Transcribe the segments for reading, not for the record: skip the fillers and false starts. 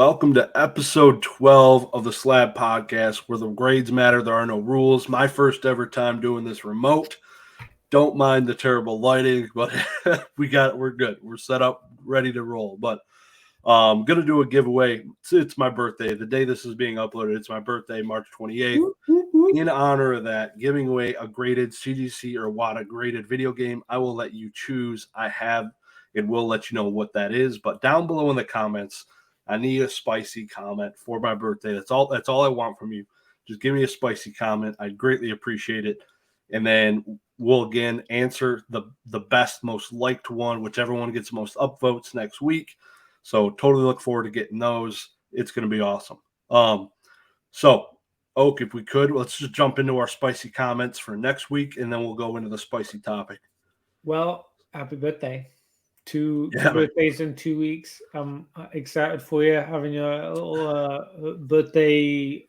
Welcome to episode 12 of the Slab podcast, where the grades matter. There are no rules. My first ever time doing this remote. Don't mind the terrible lighting, but we're good. We're set up, ready to roll. But I'm going to do a giveaway. It's my birthday. The day this is being uploaded, it's my birthday, March 28th. In honor of that, giving away a graded CGC or WADA graded video game. I will let you choose. I have and will let you know what that is. But down below in the comments, I need a spicy comment for my birthday. That's all I want from you. Just give me a spicy comment. I'd greatly appreciate it. And then we'll again answer the best, most liked one, whichever one gets the most upvotes next week. So totally look forward to getting those. It's going to be awesome. So Oak, if we could, let's just jump into our spicy comments for next week, and then we'll go into the spicy topic. Well, happy birthday. Two birthdays in 2 weeks. I'm excited for you having your little birthday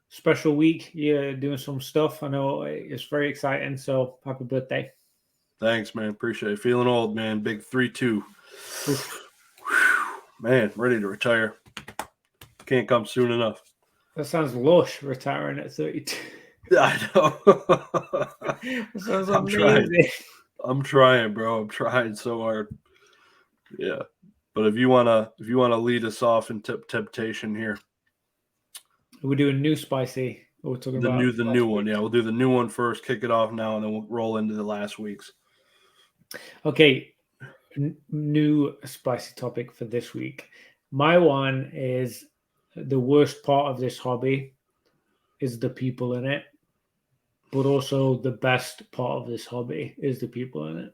special week. You're doing some stuff. I know it's very exciting. So happy birthday. Thanks, man. Appreciate it. Feeling old, man. Big 3-2. Man, ready to retire. Can't come soon enough. That sounds lush, retiring at 32. I know. That sounds amazing. I'm trying, bro. I'm trying so hard. Yeah, but if you wanna lead us off in temptation here, we're doing new spicy. We're talking about the new one. Yeah, we'll do the new one first. Kick it off now, and then we'll roll into the last week's. Okay, new spicy topic for this week. My one is the worst part of this hobby is the people in it, but also the best part of this hobby is the people in it.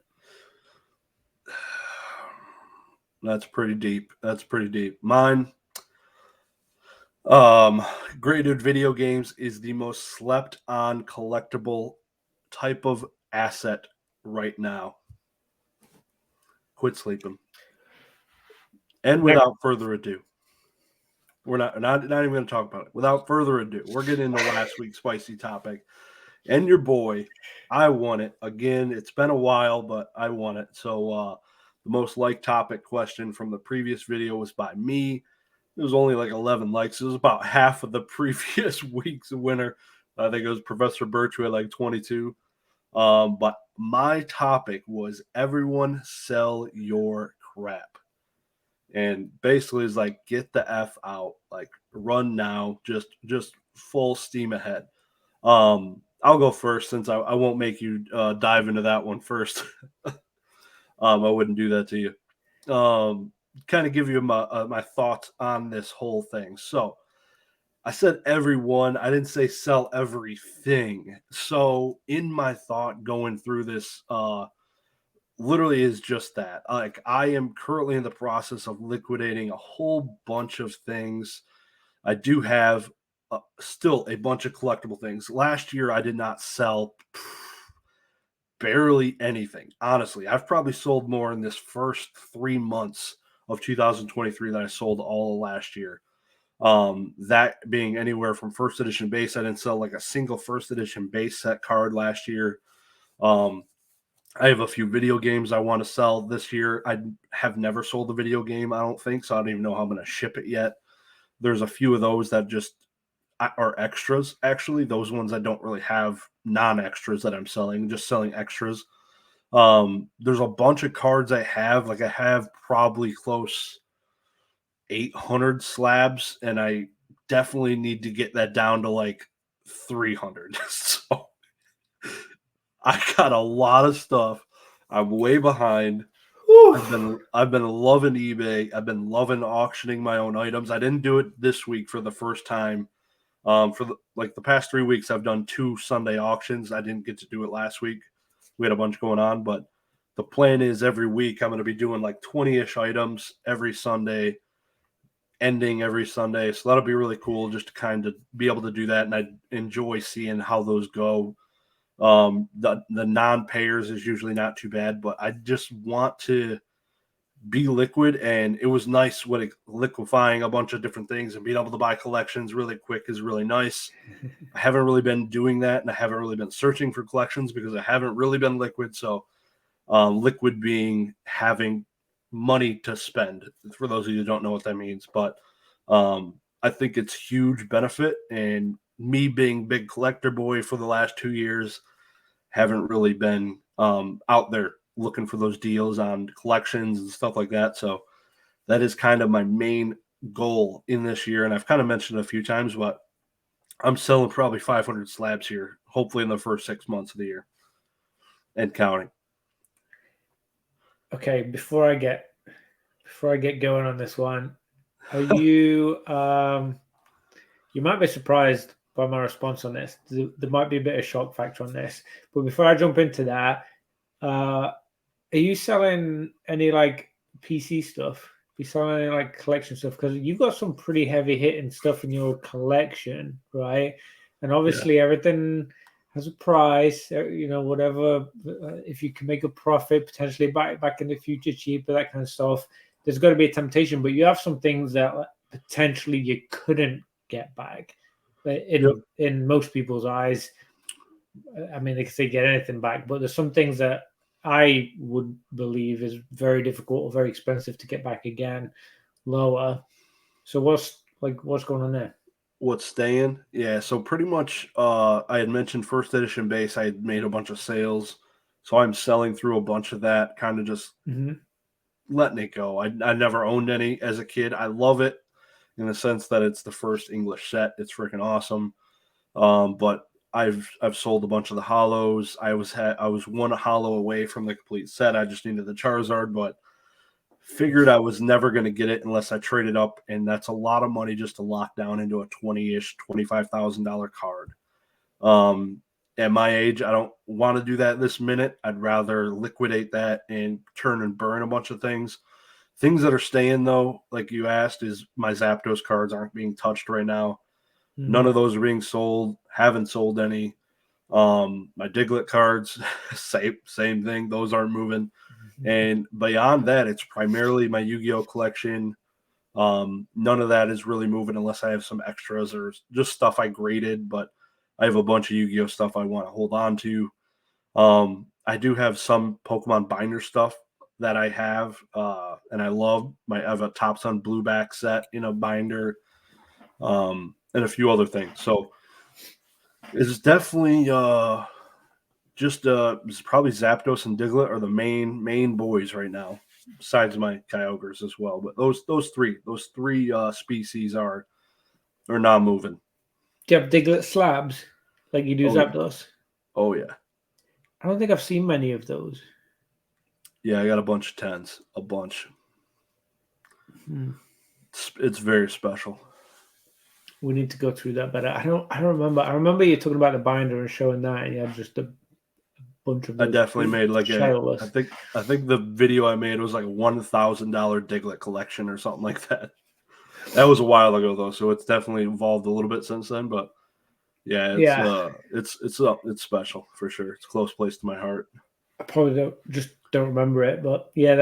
That's pretty deep. Mine, graded video games is the most slept on collectible type of asset right now. Quit sleeping. And without further ado, we're not even going to talk about it. Without further ado, we're getting into last week's spicy topic. And your boy, I won it. Again, it's been a while, but I won it. So, the most liked topic question from the previous video was by me. It was only like 11 likes. It was about half of the previous week's winner. I think it was Professor Birch who had like 22. But my topic was everyone sell your crap. And basically it's like, get the F out. Like, run now. Just full steam ahead. I'll go first since I won't make you dive into that one first. I wouldn't do that to you. Kind of give you my thoughts on this whole thing. So I said everyone. I didn't say sell everything. So in my thought going through this, literally is just that. Like, I am currently in the process of liquidating a whole bunch of things. I do have still a bunch of collectible things. Last year, I did not sell barely anything. Honestly, I've probably sold more in this first 3 months of 2023 than I sold all of last year. That being anywhere from first edition base. I didn't sell like a single first edition base set card last year. I have a few video games I want to sell this year. I have never sold a video game, I don't think, so I don't even know how I'm going to ship it yet. There's a few of those that just are extras, actually. Those ones I don't really have non-extras that I'm selling, just selling extras. There's a bunch of cards I have. Like, I have probably close 800 slabs, and I definitely need to get that down to like 300. So I got a lot of stuff. I'm way behind. I've been loving eBay. I've been loving auctioning my own items. I didn't do it this week for the first time. For the past 3 weeks, I've done 2 Sunday auctions. I didn't get to do it last week. We had a bunch going on, but the plan is every week I'm going to be doing like 20-ish items every Sunday, ending every Sunday. So that'll be really cool just to kind of be able to do that. And I enjoy seeing how those go. The non-payers is usually not too bad, but I just want to be liquid, and it was nice liquefying a bunch of different things and being able to buy collections really quick is really nice. I haven't really been doing that, and I haven't really been searching for collections because I haven't really been liquid. So liquid being having money to spend, for those of you who don't know what that means. But I think it's huge benefit, and me being big collector boy for the last 2 years, haven't really been out there looking for those deals on collections and stuff like that. So that is kind of my main goal in this year. And I've kind of mentioned it a few times, but I'm selling probably 500 slabs here, hopefully in the first 6 months of the year and counting. Okay, before I get going on this one, are you you might be surprised by my response on this. There might be a bit of shock factor on this, but before I jump into that, are you selling any like PC stuff? Are you selling any like collection stuff? Because you've got some pretty heavy hitting stuff in your collection, right? And obviously everything has a price, you know, whatever. If you can make a profit, potentially back in the future cheaper, that kind of stuff. There's got to be a temptation, but you have some things that potentially you couldn't get back. In most people's eyes, I mean, they can say get anything back, but there's some things that I would believe is very difficult or very expensive to get back again, lower. So what's going on there? What's staying? Yeah, so pretty much I had mentioned first edition base. I had made a bunch of sales. So I'm selling through a bunch of that, kind of just letting it go. I never owned any as a kid. I love it in the sense that it's the first English set. It's freaking awesome. But I've sold a bunch of the hollows. I was one hollow away from the complete set. I just needed the Charizard, but figured I was never going to get it unless I traded up, and that's a lot of money just to lock down into a $25,000 card. At my age, I don't want to do that this minute. I'd rather liquidate that and turn and burn a bunch of things. Things that are staying, though, like you asked, is my Zapdos cards aren't being touched right now. None of those are being sold. Haven't sold any. My Diglett cards, same thing. Those aren't moving. And beyond that, it's primarily my Yu-Gi-Oh collection. None of that is really moving unless I have some extras or just stuff I graded, but I have a bunch of Yu-Gi-Oh stuff I want to hold on to. I do have some Pokemon binder stuff that I have, and I love. I have a Top Sun blue back set in a binder, and a few other things. So it's definitely it's probably Zapdos and Diglett are the main boys right now, besides my Kyogres as well. But those three species are not moving. Do you have Diglett slabs like you do Zapdos? Oh yeah. I don't think I've seen many of those. Yeah, I got a bunch of 10s, a bunch. It's very special. We need to go through that better. I don't remember. I remember you talking about the binder and showing that, and you had just a bunch of. I definitely made like I think the video I made was like $1,000 Diglett collection or something like that. That was a while ago though, so it's definitely evolved a little bit since then. But yeah, it's special for sure. It's a close place to my heart. I probably don't remember it, but yeah,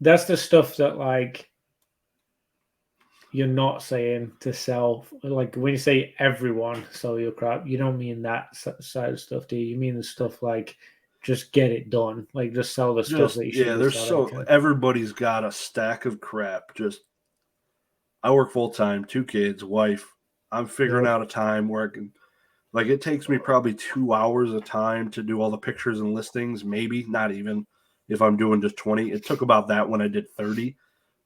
that's the stuff that like you're not saying to sell. Like when you say everyone sell your crap, you don't mean that side of stuff, do you? You mean the stuff like just get it done, like just sell the stuff that you should. Yeah, everybody's got a stack of crap. I work full time, 2 kids, wife. I'm figuring out a time where I can, like, it takes me probably 2 hours of time to do all the pictures and listings, maybe not even if I'm doing just 20. It took about that when I did 30.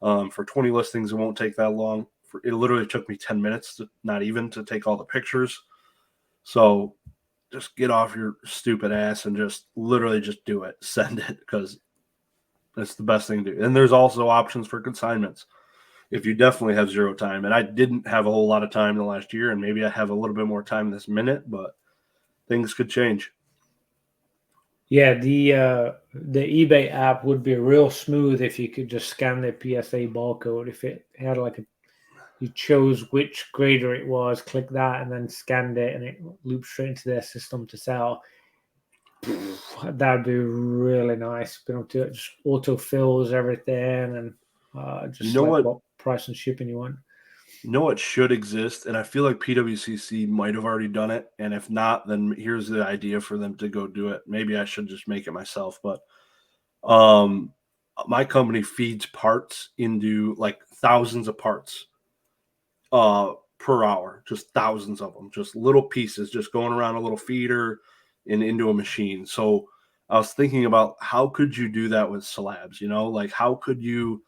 For 20 listings, it won't take that long. It literally took me 10 minutes, not even, to take all the pictures. So just get off your stupid ass and just literally just do it. Send it, because that's the best thing to do. And there's also options for consignments if you definitely have zero time. And I didn't have a whole lot of time in the last year, and maybe I have a little bit more time this minute, but things could change. Yeah, the eBay app would be real smooth if you could just scan the PSA barcode. If it had like you chose which grader it was, click that, and then scanned it, and it loops straight into their system to sell. That'd be really nice. Being able to just auto fills everything, and just what price and shipping you want. You know what should exist, and I feel like PWCC might have already done it, and if not, then here's the idea for them to go do it. Maybe I should just make it myself, but my company feeds parts into like thousands of parts per hour, just thousands of them, just little pieces, just going around a little feeder and into a machine. So I was thinking about how could you do that with slabs? You know, like how could you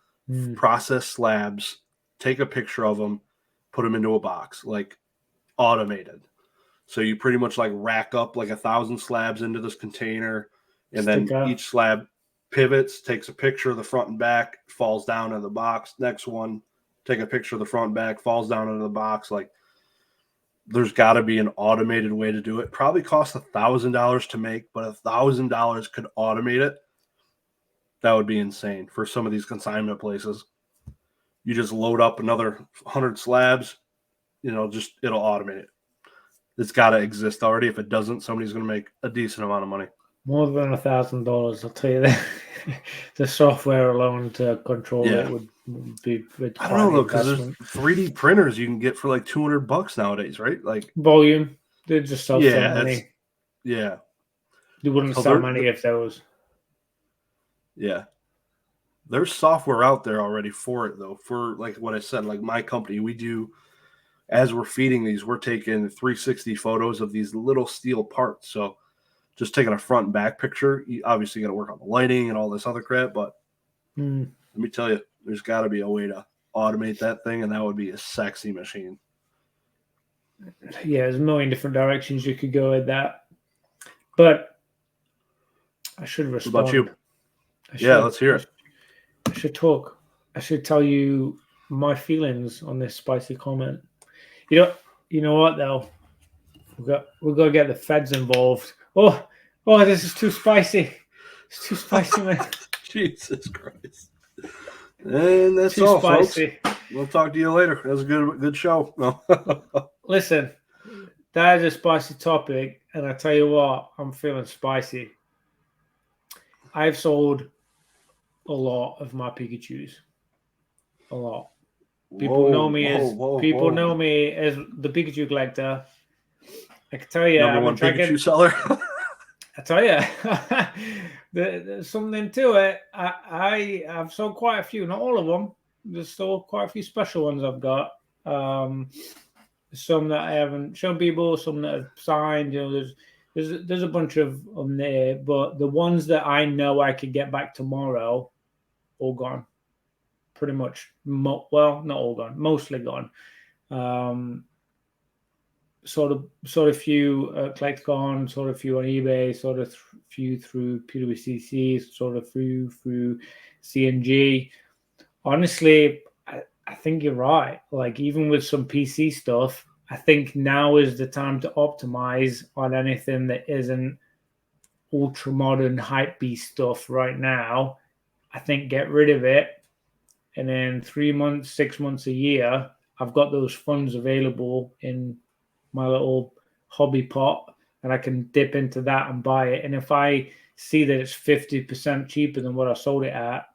process slabs, take a picture of them, put them into a box, like automated. So you pretty much like rack up like 1,000 slabs into this container, and then each slab pivots, takes a picture of the front and back, falls down in the box. Next one, take a picture of the front and back, falls down into the box. Like there's got to be an automated way to do it. Probably costs $1,000 to make, but $1,000 could automate it. That would be insane for some of these consignment places. You just load up another 100 slabs, you know, just it'll automate it. It's got to exist already. If it doesn't, somebody's going to make a decent amount of money. More than $1,000, I'll tell you that. The software alone to control it would be. I don't know though, because there's 3D printers you can get for like $200 nowadays, right? Like volume, they just sell so many. Yeah, they wouldn't sell many if there was. Yeah, there's software out there already for it though. For like what I said, like my company, we do. As we're feeding these, we're taking 360 photos of these little steel parts. So just taking a front and back picture, you obviously got to work on the lighting and all this other crap. But let me tell you, there's got to be a way to automate that thing, and that would be a sexy machine. Yeah, there's a million different directions you could go with that. But I should respond. What about you? Let's hear it. I should talk. I should tell you my feelings on this spicy comment. You know what though? We're gonna get the feds involved. Oh, this is too spicy. It's too spicy, man. Jesus Christ. And that's too all, spicy. Folks. We'll talk to you later. That was a good show. No. Listen, that is a spicy topic, and I tell you what, I'm feeling spicy. I've sold a lot of my Pikachus. A lot. People know me as the Pikachu collector. I can tell you, number one Pikachu seller. I tell you, there's something to it. I've sold quite a few, not all of them. There's still quite a few special ones I've got. Some that I haven't shown people, some that I've signed. You know, there's a bunch of them there, but the ones that I know I could get back tomorrow, all gone. Pretty much, well, not all gone, mostly gone. Sort of few CollectCon, sort of few on eBay, sort of few through PWCC, sort of few through CNG. Honestly, I think you're right. Like even with some PC stuff, I think now is the time to optimize on anything that isn't ultra modern hype beast stuff right now. I think get rid of it. And then 3 months, 6 months, a year, I've got those funds available in my little hobby pot, and I can dip into that and buy it. And if I see that it's 50% cheaper than what I sold it at,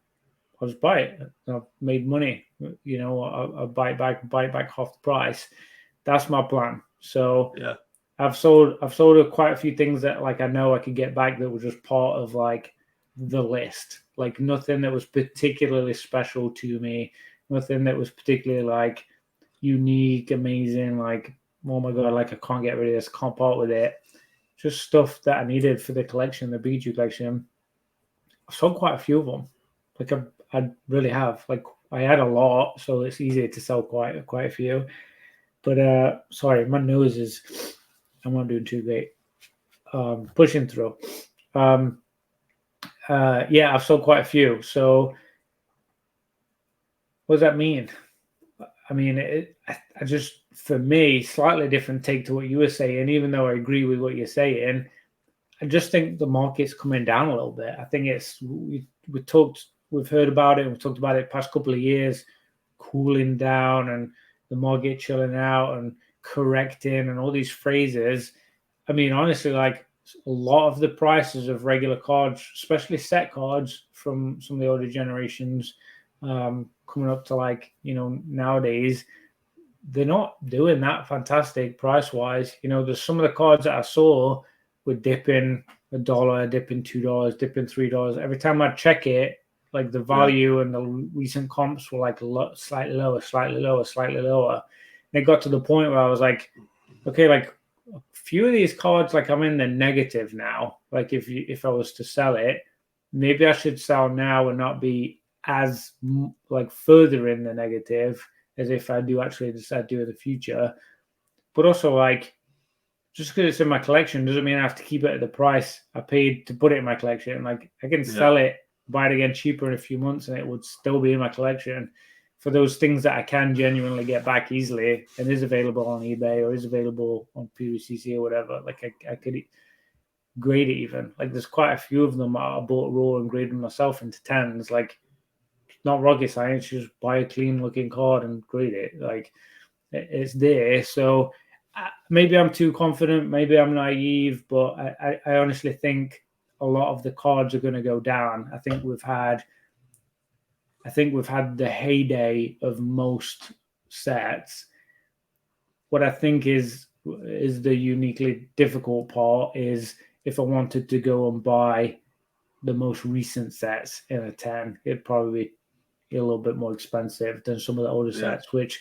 I'll just buy it. I've made money. You know, I'll buy it back half the price. That's my plan. So yeah, I've sold quite a few things that like I know I could get back that were just part of like the list. Like nothing that was particularly special to me, nothing that was particularly like unique, amazing, like, oh my God, like I can't get rid of this, can't part with it. Just stuff that I needed for the collection, the Pikachu collection. I've sold quite a few of them. Like I really have. Like I had a lot, so it's easy to sell quite a few. But sorry, my nose is, I'm not doing too great. Pushing through. Yeah, I've sold quite a few. So what does that mean? I mean, I just, for me, slightly different take to what you were saying, even though I agree with what you're saying. I just think the market's coming down a little bit. I think we've heard about it, we've talked about it the past couple of years, cooling down and the market chilling out and correcting and all these phrases. I mean, honestly, like a lot of the prices of regular cards, especially set cards from some of the older generations, coming up to like, you know, nowadays, they're not doing that fantastic price wise. You know, there's some of the cards that I saw were dipping $1, dipping $2, dipping $3. Every time I check it, like the value and the recent comps were like slightly lower, slightly lower, slightly lower. And it got to the point where I was like, okay, like a few of these cards, like I'm in the negative now. Like if I was to sell it, maybe I should sell now and not be as like further in the negative as if I do actually decide to do in the future. But also, like, just because it's in my collection doesn't mean I have to keep it at the price I paid to put it in my collection. Like, I can sell it, buy it again cheaper in a few months, and it would still be in my collection for those things that I can genuinely get back easily and is available on eBay or is available on PWCC or whatever. Like, I could grade it even. Like, there's quite a few of them I bought raw and graded myself into 10s. Like, not rocket science, just buy a clean looking card and grade it. Like, it's there. So maybe I'm too confident, maybe I'm naive, but I honestly think a lot of the cards are going to go down. I think we've had the heyday of most sets. What I think is the uniquely difficult part is if I wanted to go and buy the most recent sets in a 10, it'd probably be a little bit more expensive than some of the older sets, which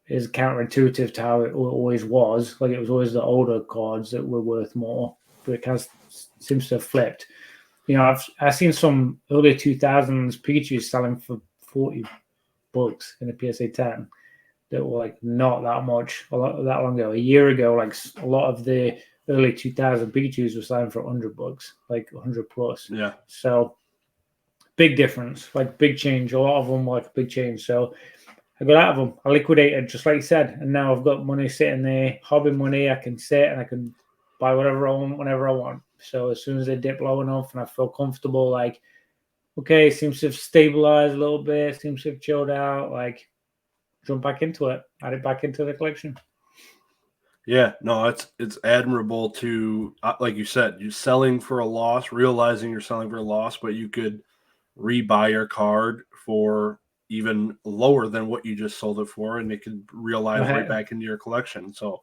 is counterintuitive to how it always was. Like, it was always the older cards that were worth more, but it kind of seems to have flipped. You know, I've seen some early 2000s Pikachu selling for $40 in a PSA 10 that were like not that much that long ago. A year ago, like a lot of the early 2000 Pikachus were selling for $100, like 100 plus. Yeah. So big difference, like big change. A lot of them were like a big change. So I got out of them. I liquidated, just like you said, and now I've got money sitting there, hobby money. I can sit and I can buy whatever I want whenever I want. So as soon as they dip low enough and I feel comfortable, like, okay, seems to have stabilized a little bit, seems to have chilled out, like, jump back into it, add it back into the collection. Yeah, no, it's admirable to, like you said, you're selling for a loss, realizing you're selling for a loss, but you could rebuy your card for even lower than what you just sold it for, and it could realize right back into your collection. So,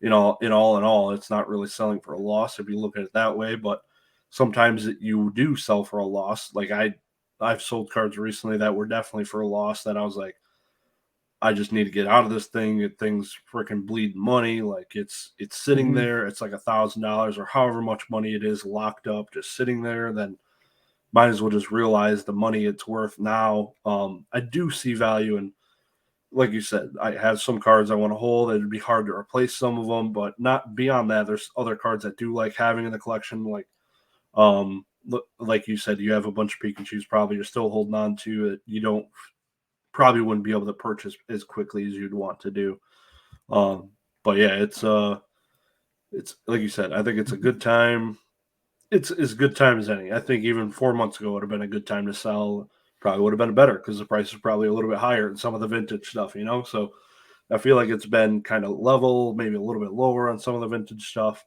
in all, it's not really selling for a loss if you look at it that way. But sometimes you do sell for a loss. Like I've sold cards recently that were definitely for a loss that I was like, I just need to get out of this thing. Thing's freaking bleeding money. Like it's sitting there. It's like $1,000 or however much money it is locked up, just sitting there. Then might as well just realize the money it's worth now. I do see value in, like you said, I have some cards I want to hold. It'd be hard to replace some of them, but not beyond that. There's other cards that do like having in the collection. Like you said, you have a bunch of Pikachus probably you're still holding on to it. You probably wouldn't be able to purchase as quickly as you'd want to do. But yeah, it's like you said, I think it's a good time. It's as good time as any. I think even 4 months ago would have been a good time to sell. Probably would have been better because the price is probably a little bit higher in some of the vintage stuff, So I feel like it's been kind of level, maybe a little bit lower on some of the vintage stuff.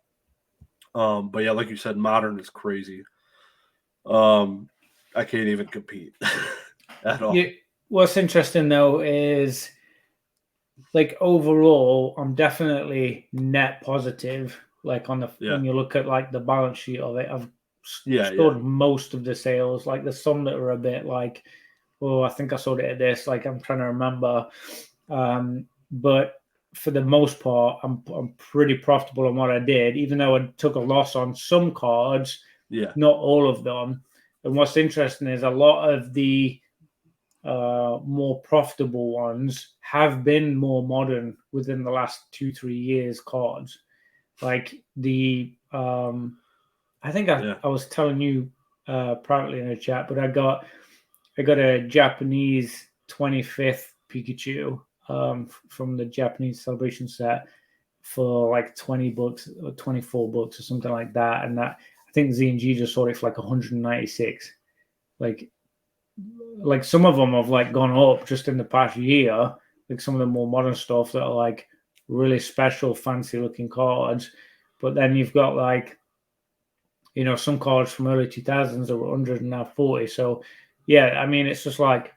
But yeah, like you said, modern is crazy. I can't even compete at all. Yeah, what's interesting though is, like, overall, I'm definitely net positive. Like when you look at like the balance sheet of it, I've sold most of the sales. Like there's some that are a bit like, oh, I think I sold it at this. Like I'm trying to remember, but for the most part, I'm pretty profitable on what I did, even though I took a loss on some cards. Yeah, not all of them. And what's interesting is a lot of the more profitable ones have been more modern within the last 2-3 years cards. Like the I think I was telling you privately in a chat, but I got a Japanese 25th Pikachu from the Japanese celebration set for like $20 or $24 or something like that, and that I think Z&G just sold it for like 196. Like some of them have like gone up just in the past year, like some of the more modern stuff that are like really special, fancy looking cards. But then you've got like, some cards from early 2000s that were 100 and now 40. So yeah, I mean, it's just like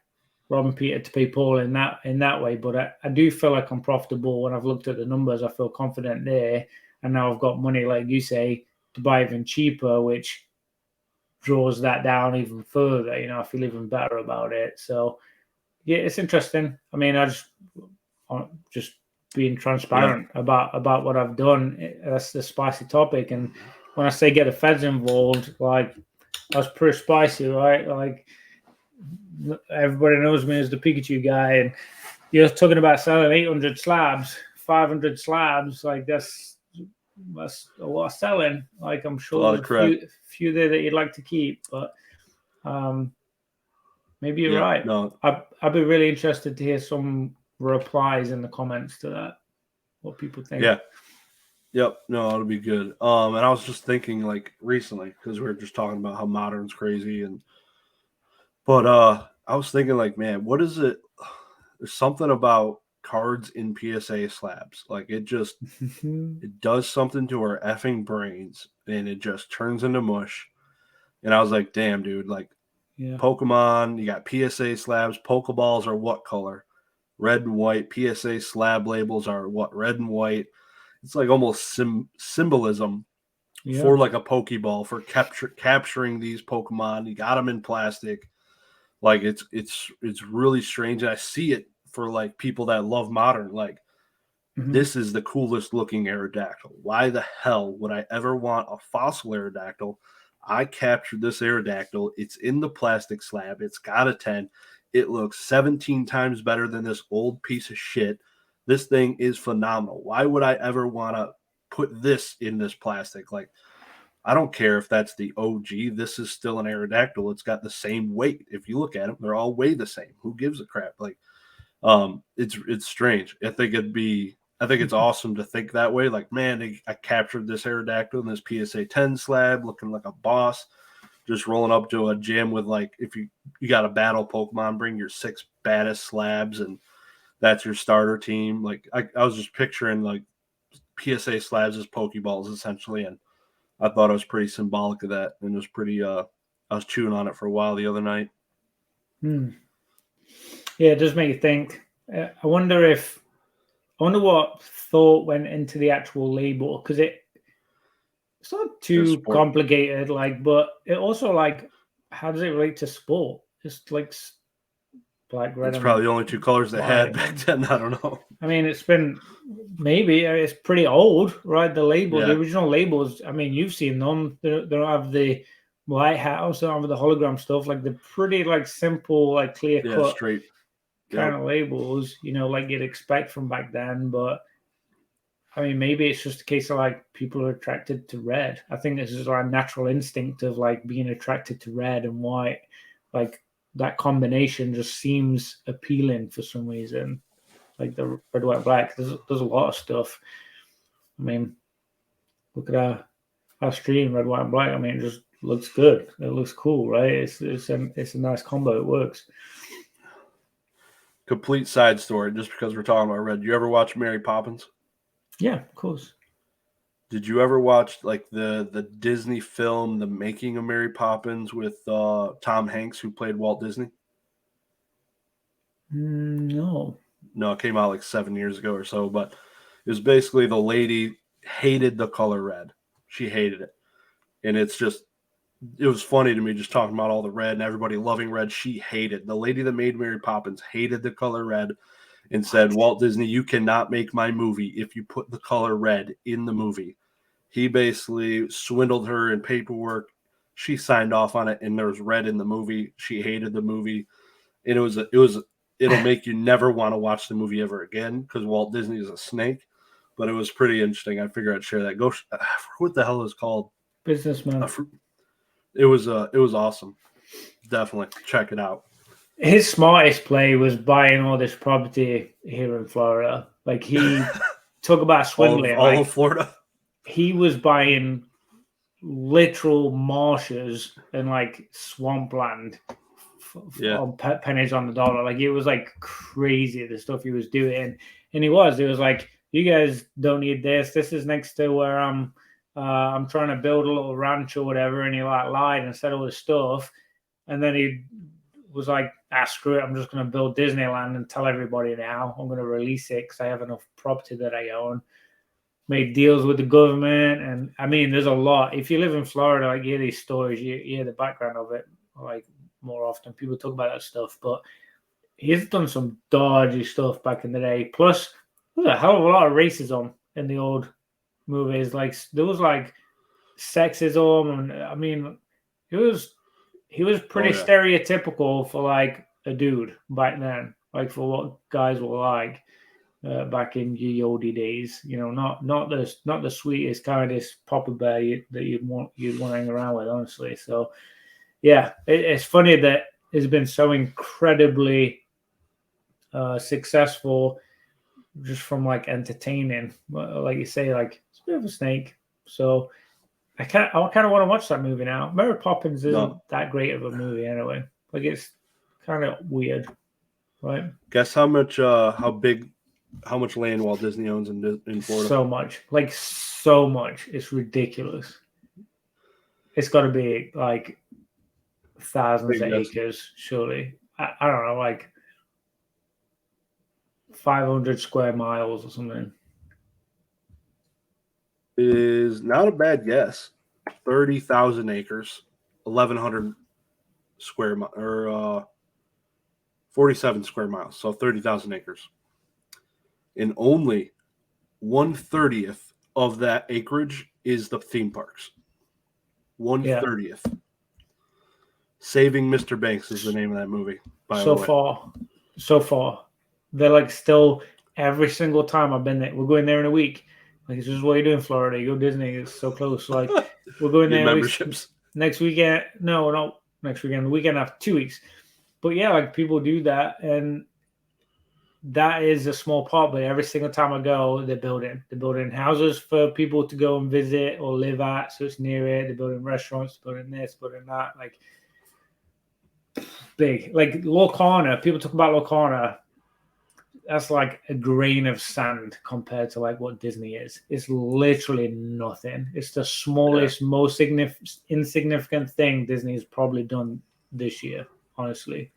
robbing Peter to pay Paul in that way. But I do feel like I'm profitable when I've looked at the numbers. I feel confident there. And now I've got money, like you say, to buy even cheaper, which draws that down even further. You know, I feel even better about it. So yeah, it's interesting. I mean, I just being transparent about what I've done. That's the spicy topic. And when I say get the feds involved, like, that's pretty spicy, right? Like, everybody knows me as the Pikachu guy, and you're talking about selling 800 slabs, 500 slabs. Like, that's a lot of selling. Like, I'm sure there's a few there that you'd like to keep, but maybe you're right. No, I'd be really interested to hear some replies in the comments to that. What people think. Yeah. Yep. No, it'll be good. And I was just thinking, like, recently, because we were just talking about how modern's crazy, but I was thinking, like, man, what is it? There's something about cards in PSA slabs. Like, it just it does something to our effing brains, and it just turns into mush. And I was like, damn, dude, like, Pokemon, you got PSA slabs, Pokeballs are what color? Red and white. PSA slab labels are what? Red and white. It's like almost symbolism for like a Pokeball, for capturing these Pokemon. You got them in plastic. Like, it's really strange. And I see it for like people that love modern. Like, this is the coolest looking Aerodactyl. Why the hell would I ever want a fossil Aerodactyl? I captured this Aerodactyl. It's in the plastic slab. It's got a 10. It looks 17 times better than this old piece of shit. This thing is phenomenal. Why would I ever want to put this in this plastic? Like, I don't care if that's the OG. This is still an Aerodactyl. It's got the same weight. If you look at them, they're all weigh the same. Who gives a crap? Like, it's strange. I think it's awesome to think that way. Like, man, I captured this Aerodactyl in this PSA 10 slab, looking like a boss, just rolling up to a gym with, like, if you got a battle Pokemon, bring your 6 baddest slabs, and that's your starter team. Like, I was just picturing, like, PSA slabs as Pokeballs, essentially, and I thought it was pretty symbolic of that, and it was pretty, I was chewing on it for a while the other night. Yeah, it does make you think. I wonder what thought went into the actual label, because it's not too complicated, like, but it also, like, how does it relate to sport? Just like black, red. It's probably the only 2 colors they had back then. I don't know. I mean, it's pretty old, right? The label, the original labels. I mean, you've seen them. They don't have the lighthouse, they don't have the hologram stuff. Like, they're pretty, like, simple, like, clear cut, straight kind of labels, you know, like you'd expect from back then. But I mean, maybe it's just a case of, like, people are attracted to red. I think this is our natural instinct of, like, being attracted to red and white. Like, that combination just seems appealing for some reason. Like the red, white, black. There's a lot of stuff. I mean, look at our stream, red, white, and black. I mean, it just looks good. It looks cool, right? It's a nice combo. It works. Complete side story, just because we're talking about red. You ever watch Mary Poppins? Yeah, of course. Did you ever watch, like, the Disney film, The Making of Mary Poppins, with Tom Hanks, who played Walt Disney? No. No, it came out like 7 years ago or so, but it was basically the lady hated the color red. She hated it. And it was funny to me just talking about all the red and everybody loving red. She hated. The lady that made Mary Poppins hated the color red and said, Walt Disney, you cannot make my movie if you put the color red in the movie. He basically swindled her in paperwork. She signed off on it, and there was red in the movie. She hated the movie. And it'll make you never want to watch the movie ever again, because Walt Disney is a snake. But it was pretty interesting. I figured I'd share that. What the hell is it called? Businessman. It was awesome. Definitely check it out. His smartest play was buying all this property here in Florida. Like, he talk about swindling. All of Florida. He was buying literal marshes and, like, swampland on pennies on the dollar. Like, it was, like, crazy, the stuff he was doing. And it was like, you guys don't need this. This is next to where I'm trying to build a little ranch or whatever. And he, like, lied and said all this stuff. And then he was like, screw it, I'm just going to build Disneyland and tell everybody now. I'm going to release it because I have enough property that I own. made deals with the government, and I mean, there's a lot. If you live in Florida, like you hear these stories, you hear the background of it, like more often. People talk about that stuff, but he's done some dodgy stuff back in the day. Plus, there's a hell of a lot of racism in the old movies. Like there was like sexism, and I mean, he was pretty stereotypical for like a dude back then, like for what guys were like. Back in your Yodi days, you know, not the sweetest, kindest Papa Bear that you'd want to hang around with, honestly. So, yeah, it's funny that it's been so incredibly successful, just from like entertaining, like you say, like it's a bit of a snake. So, I kind of want to watch that movie now. Mary Poppins isn't that great of a movie anyway. Like it's kind of weird, right? Guess how much land Walt Disney owns in Florida? So much. Like, so much. It's ridiculous. It's got to be, like, thousands of acres, surely. I don't know, like 500 square miles or something. It is not a bad guess. 30,000 acres, 1,100 square miles, or 47 square miles, so 30,000 acres. And only 1/30th of that acreage is the theme parks. 1/30th. Yeah. Saving Mr. Banks is the name of that movie. So far, they're like still every single time I've been there. We're going there in a week. Like, this is what you do in Florida. You go to Disney. It's so close. Like, we're going there memberships. Next weekend. No, next weekend. The weekend after 2 weeks. But yeah, like people do that, and that is a small part, but every single time I go, they're building houses for people to go and visit or live at, so it's near it. They're building restaurants, building this, building that, like big. Like Lorcaana, people talk about Lorcaana. That's like a grain of sand compared to like what Disney is. It's literally nothing. It's the smallest, most insignificant thing Disney has probably done this year, honestly.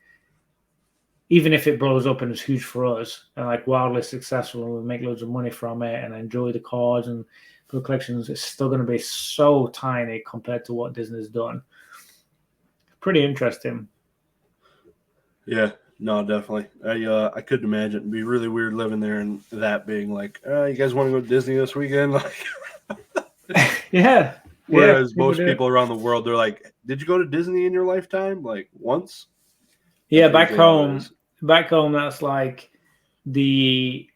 Even if it blows up and it's huge for us and like wildly successful and we make loads of money from it and enjoy the cards and the collections, it's still going to be so tiny compared to what Disney's done. Pretty interesting. Yeah, no, definitely. I couldn't imagine. It'd be really weird living there and that being like, you guys want to go to Disney this weekend? Like, yeah. Whereas most people around the world, they're like, did you go to Disney in your lifetime? Like once? Yeah, back home, that's like that's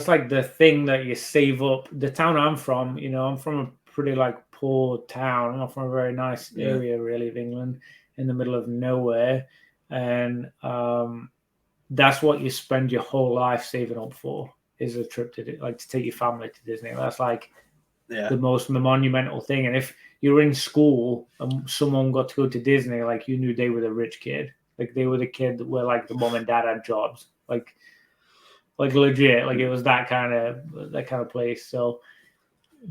like the thing that you save up. The town I'm from, you know, I'm from a pretty like poor town. I'm not from a very nice area, really, of England, in the middle of nowhere, and that's what you spend your whole life saving up for, is a trip to take your family to Disney. That's like the most monumental thing. And if you're in school and someone got to go to Disney, like you knew they were the rich kid. Like they were the kid where like the mom and dad had jobs. Like legit. Like it was that kind of place. So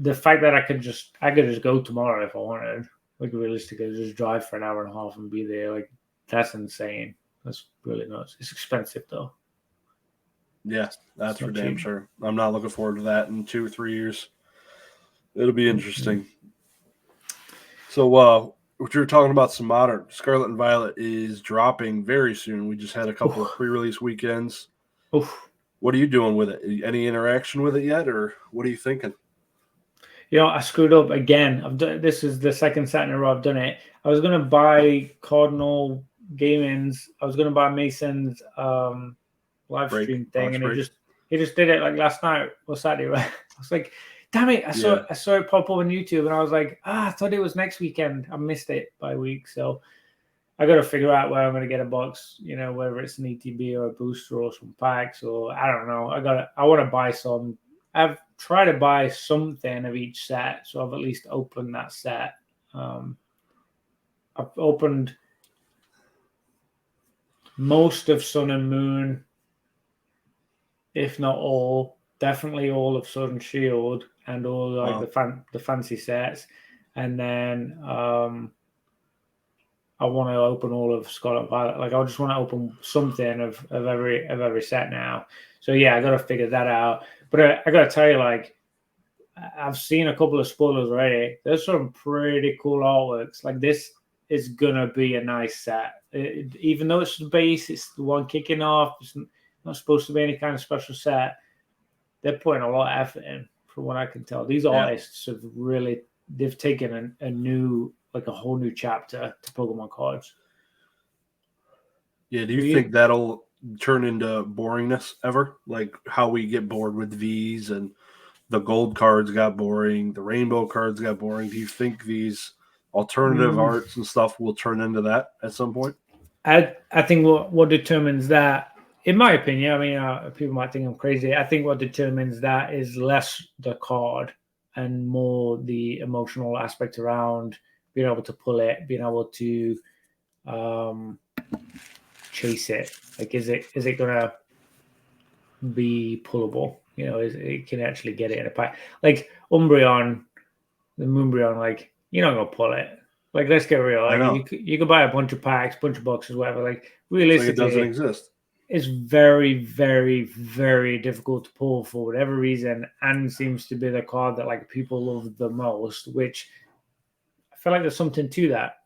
the fact that I could just go tomorrow if I wanted, like realistically, just drive for an hour and a half and be there. Like that's insane. That's really nuts. It's expensive though. Yeah, that's for damn sure. I'm not looking forward to that in 2 or 3 years. It'll be interesting. So, what you were talking about, some modern Scarlet and Violet is dropping very soon. We just had a couple of pre-release weekends. What are you doing with it? Any interaction with it yet, or what are you thinking? You know, I screwed up again. This is the second set in a row I've done it. I was going to buy Cardinal Gaming's. I was going to buy Mason's live stream thing, and he just did it like last night or Saturday. Right? I was like, damn it! I saw it pop up on YouTube, and I was like, I thought it was next weekend. I missed it by a week, so I got to figure out where I'm going to get a box. You know, whether it's an ETB or a booster or some packs, or I don't know. I want to buy some. I've tried to buy something of each set, so I've at least opened that set. I've opened most of Sun and Moon, if not all. Definitely all of Sword and Shield and all like the fancy sets, and then I want to open all of Scarlet and Violet. Like I just want to open something of every set now. So yeah, I got to figure that out. But I got to tell you, like I've seen a couple of spoilers already. There's some pretty cool artworks. Like this is gonna be a nice set. Even though it's the base, it's the one kicking off. It's not supposed to be any kind of special set. They're putting a lot of effort in, from what I can tell. These artists have really they've taken a new, like a whole new chapter to Pokemon cards. Yeah, do you think that'll turn into boringness ever? Like how we get bored with V's and the gold cards got boring, the rainbow cards got boring. Do you think these alternative arts and stuff will turn into that at some point? I think what determines that, in my opinion, I mean, people might think I'm crazy. I think what determines that is less the card and more the emotional aspect around being able to pull it, being able to chase it. Like, is it gonna be pullable? You know, it can actually get it in a pack. Like Umbreon, the Moonbreon, like you're not gonna pull it. Like, let's get real. Like, you could buy a bunch of packs, bunch of boxes, whatever. Like, realistically, it doesn't exist. It's very, very, very difficult to pull for whatever reason, and seems to be the card that like people love the most. Which I feel like there's something to that,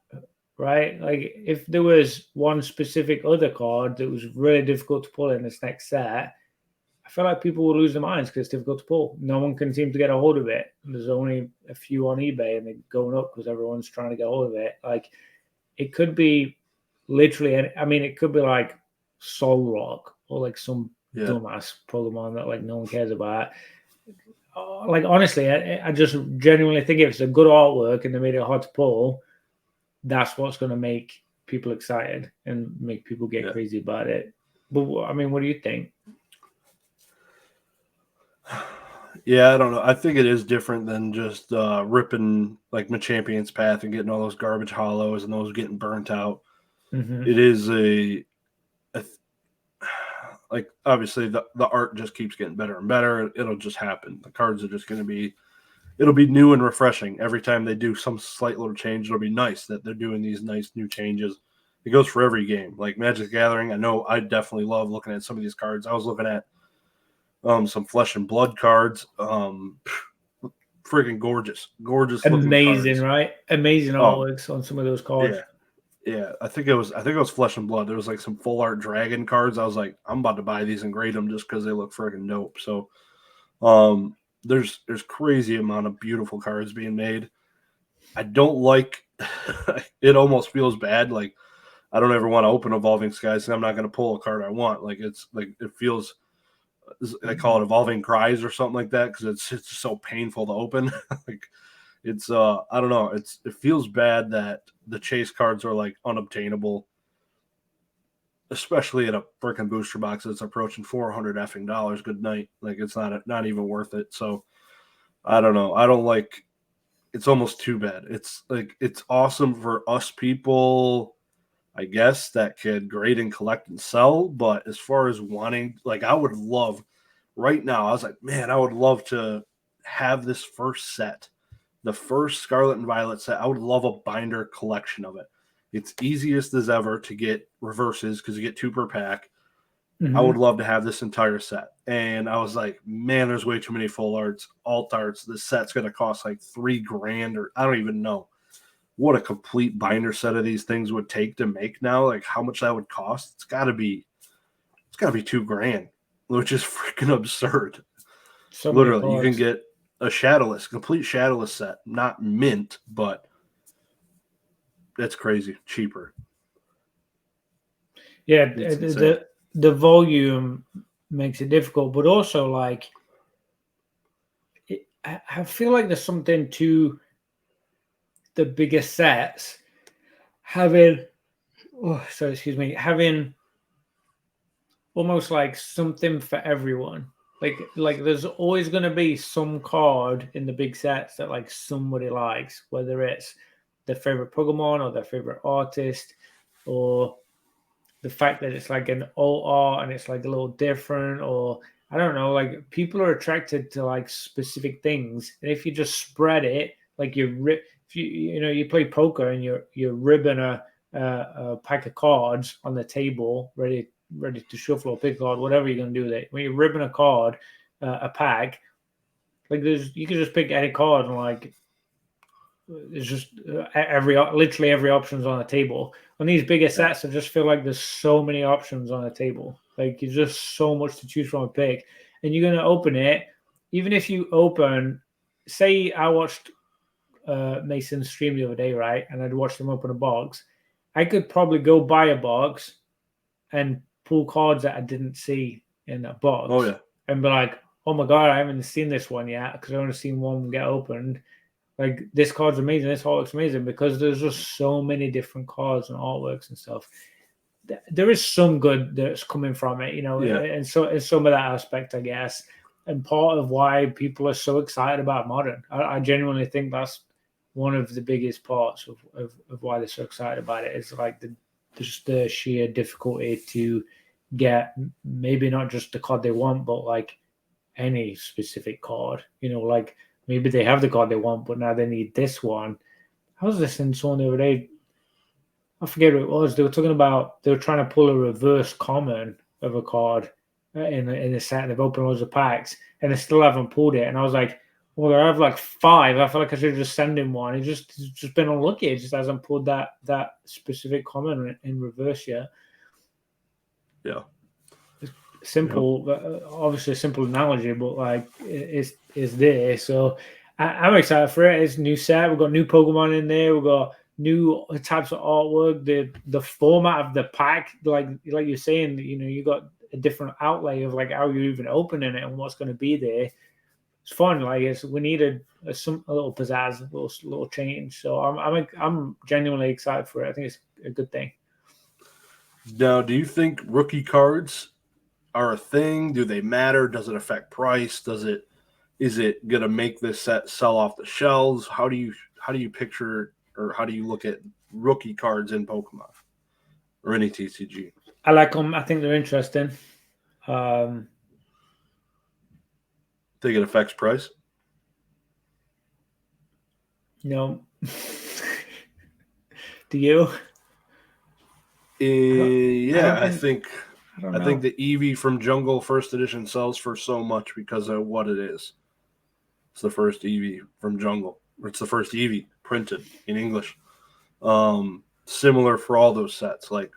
right? Like, if there was one specific other card that was really difficult to pull in this next set, I feel like people will lose their minds because it's difficult to pull. No one can seem to get a hold of it. There's only a few on eBay, and they're going up because everyone's trying to get a hold of it. Like, it could be literally, I mean, it could be like Solrock or like some dumbass Pokemon that like no one cares about. Like, honestly, I just genuinely think if it's a good artwork and they made it hard to pull, that's what's going to make people excited and make people get crazy about it. But I mean, what do you think? Yeah, I don't know. I think it is different than just ripping like Machampion's Path and getting all those garbage hollows and those getting burnt out. Mm-hmm. It is like, obviously the art just keeps getting better and better. It'll just happen. The cards are just going to be, it'll be new and refreshing every time they do some slight little change. It'll be nice that they're doing these nice new changes. It goes for every game. Like Magic the Gathering, I know I definitely love looking at some of these cards. I was looking at some Flesh and Blood cards. Freaking gorgeous Amazing, right? Amazing artworks on some of those cards. Yeah. I think it was Flesh and Blood. There was like some full art dragon cards. I was like, I'm about to buy these and grade them just because they look freaking dope. So, there's crazy amount of beautiful cards being made. I don't like. It almost feels bad. Like, I don't ever want to open Evolving Skies, and I'm not going to pull a card I want. Like, it's like it feels. I call it Evolving Cries or something like that because it's so painful to open. Like, it's I don't know. It feels bad that the chase cards are like unobtainable, especially at a freaking booster box that's approaching $400 effing dollars. Good night. Like, it's not even worth it. So I don't know. I don't like. It's almost too bad. It's like it's awesome for us people, I guess, that could grade and collect and sell. But as far as wanting, like, I would love right now, I was like, man, I would love to have this first set, the first Scarlet and Violet set. I would love a binder collection of it. It's easiest as ever to get reverses because you get 2 per pack. I would love to have this entire set. And I was like, man, there's way too many full arts, alt arts. This set's going to cost like $3,000 or I don't even know what a complete binder set of these things would take to make now. Like, how much that would cost. It's gotta be $2,000, which is freaking absurd. So literally, you can get a complete shadowless set, not mint, but that's crazy. Cheaper. Yeah, the volume makes it difficult, but also like I feel like there's something to the bigger sets having having almost like something for everyone. Like there's always going to be some card in the big sets that like somebody likes, whether it's their favorite Pokemon or their favorite artist, or the fact that it's like an alt art and it's like a little different, or I don't know, like people are attracted to like specific things. And if you just spread it, like if you play poker and you're ribbing a pack of cards on the table, ready to shuffle or pick a card, whatever you're going to do with it. When you're ribbing a card, a pack, Like you can just pick any card and like there's just literally every option's on the table. On these bigger sets, I just feel like there's so many options on the table. Like there's just so much to choose from a pick, and you're gonna open it. Even if you open, say I watched Mason's stream the other day, right? And I'd watched him open a box. I could probably go buy a box and pull cards that I didn't see in that box. Oh yeah. And be like, oh my god, I haven't seen this one yet because I've only seen one get opened. Like this card's amazing, this artwork's amazing because there's just so many different cards and artworks and stuff. There is some good that's coming from it, you know, and so in some of that aspect, I guess. And part of why people are so excited about Modern, I genuinely think that's one of the biggest parts of why they're so excited about it. Is like just the sheer difficulty to get maybe not just the card they want, but like any specific card. You know, like maybe they have the card they want, but now they need this one. I was listening to someone the other day. I forget what it was. They were talking about they were trying to pull a reverse common of a card in a set. They've opened loads of packs and they still haven't pulled it. And I was like, well, I have like 5. I feel like I should just send him one. He's just been unlucky. It just hasn't pulled that specific common in reverse yet. Yeah. Simple, obviously a simple analogy, but like it's there. So I'm excited for it. It's a new set. We've got new Pokemon in there. We've got new types of artwork. The format of the pack, like you're saying, you know, you got a different outlay of like how you're even opening it and what's going to be there. It's fun. Like we needed a little pizzazz, a little change. So I'm genuinely excited for it. I think it's a good thing. Now, do you think rookie cards are a thing? Do they matter? Does it affect price? Is it gonna make this set sell off the shelves? How do you picture or how do you look at rookie cards in Pokemon or any TCG? I like them. I think they're interesting. Think it affects price? No. Do you? I think the Eevee from Jungle First Edition sells for so much because of what it is. It's the first Eevee from Jungle. It's the first Eevee printed in English. Similar for all those sets, like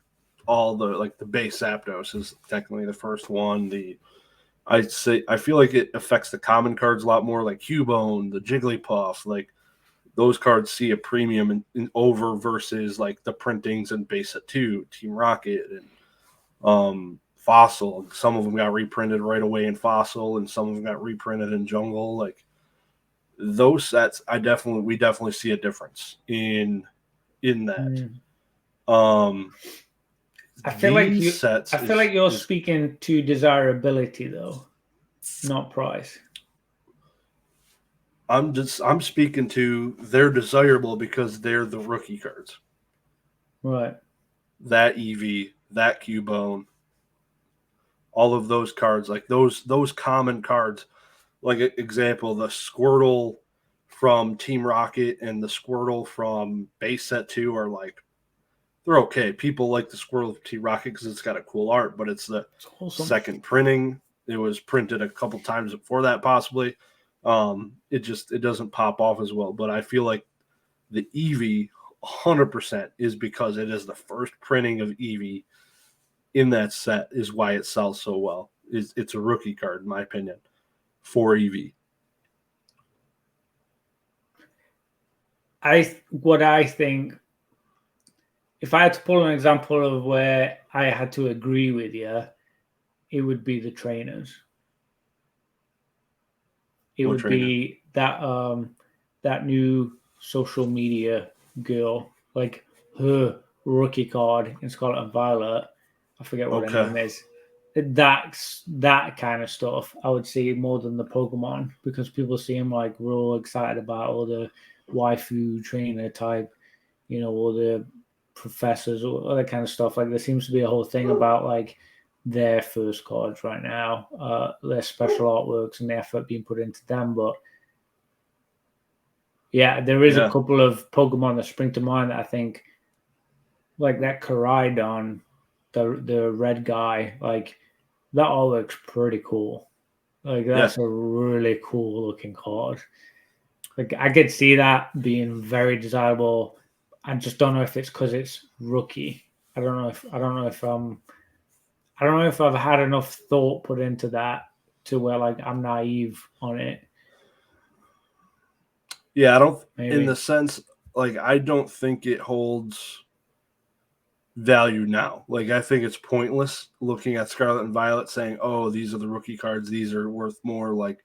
all the base Zapdos is technically the first one. I feel like it affects the common cards a lot more, like Cubone, the Jigglypuff, like those cards see a premium in over versus like the printings and base set 2, Team Rocket, and Fossil. Some of them got reprinted right away in Fossil, and some of them got reprinted in Jungle. Like those sets, we definitely see a difference in that. I feel like you're speaking to desirability though, not price. I'm speaking to they're desirable because they're the rookie cards. Right. That Eevee, that Cubone, all of those cards, like those common cards, like example, the Squirtle from Team Rocket and the Squirtle from base set 2 are like, they're okay. People like the Squirtle of Team Rocket because it's got a cool art, but it's the second printing. It was printed a couple times before that, possibly. It doesn't pop off as well. But I feel like the Eevee 100% is because it is the first printing of Eevee in that set is why it sells so well. It's a rookie card, in my opinion, for Eevee. What I think, if I had to pull an example of where I had to agree with you, it would be the trainers. It would be that that new social media girl, like her rookie card in Scarlet and Violet. I forget what her name is. That kind of stuff I would see more than the Pokemon because people see them like we're all excited about all the waifu trainer type, you know, all the professors, all that kind of stuff. Like there seems to be a whole thing about like their first cards right now, their special artworks and the effort being put into them. But yeah, there is a couple of Pokemon that spring to mind that I think, like that Koraidon, the red guy, like that artwork's pretty cool. Like that's a really cool looking card. Like I could see that being very desirable. I just don't know if it's because it's rookie. I don't know if I've had enough thought put into that to where like I'm naive on it. Yeah, I don't. Maybe. In the sense, like I don't think it holds value now. Like I think it's pointless looking at Scarlet and Violet saying, "Oh, these are the rookie cards. These are worth more." Like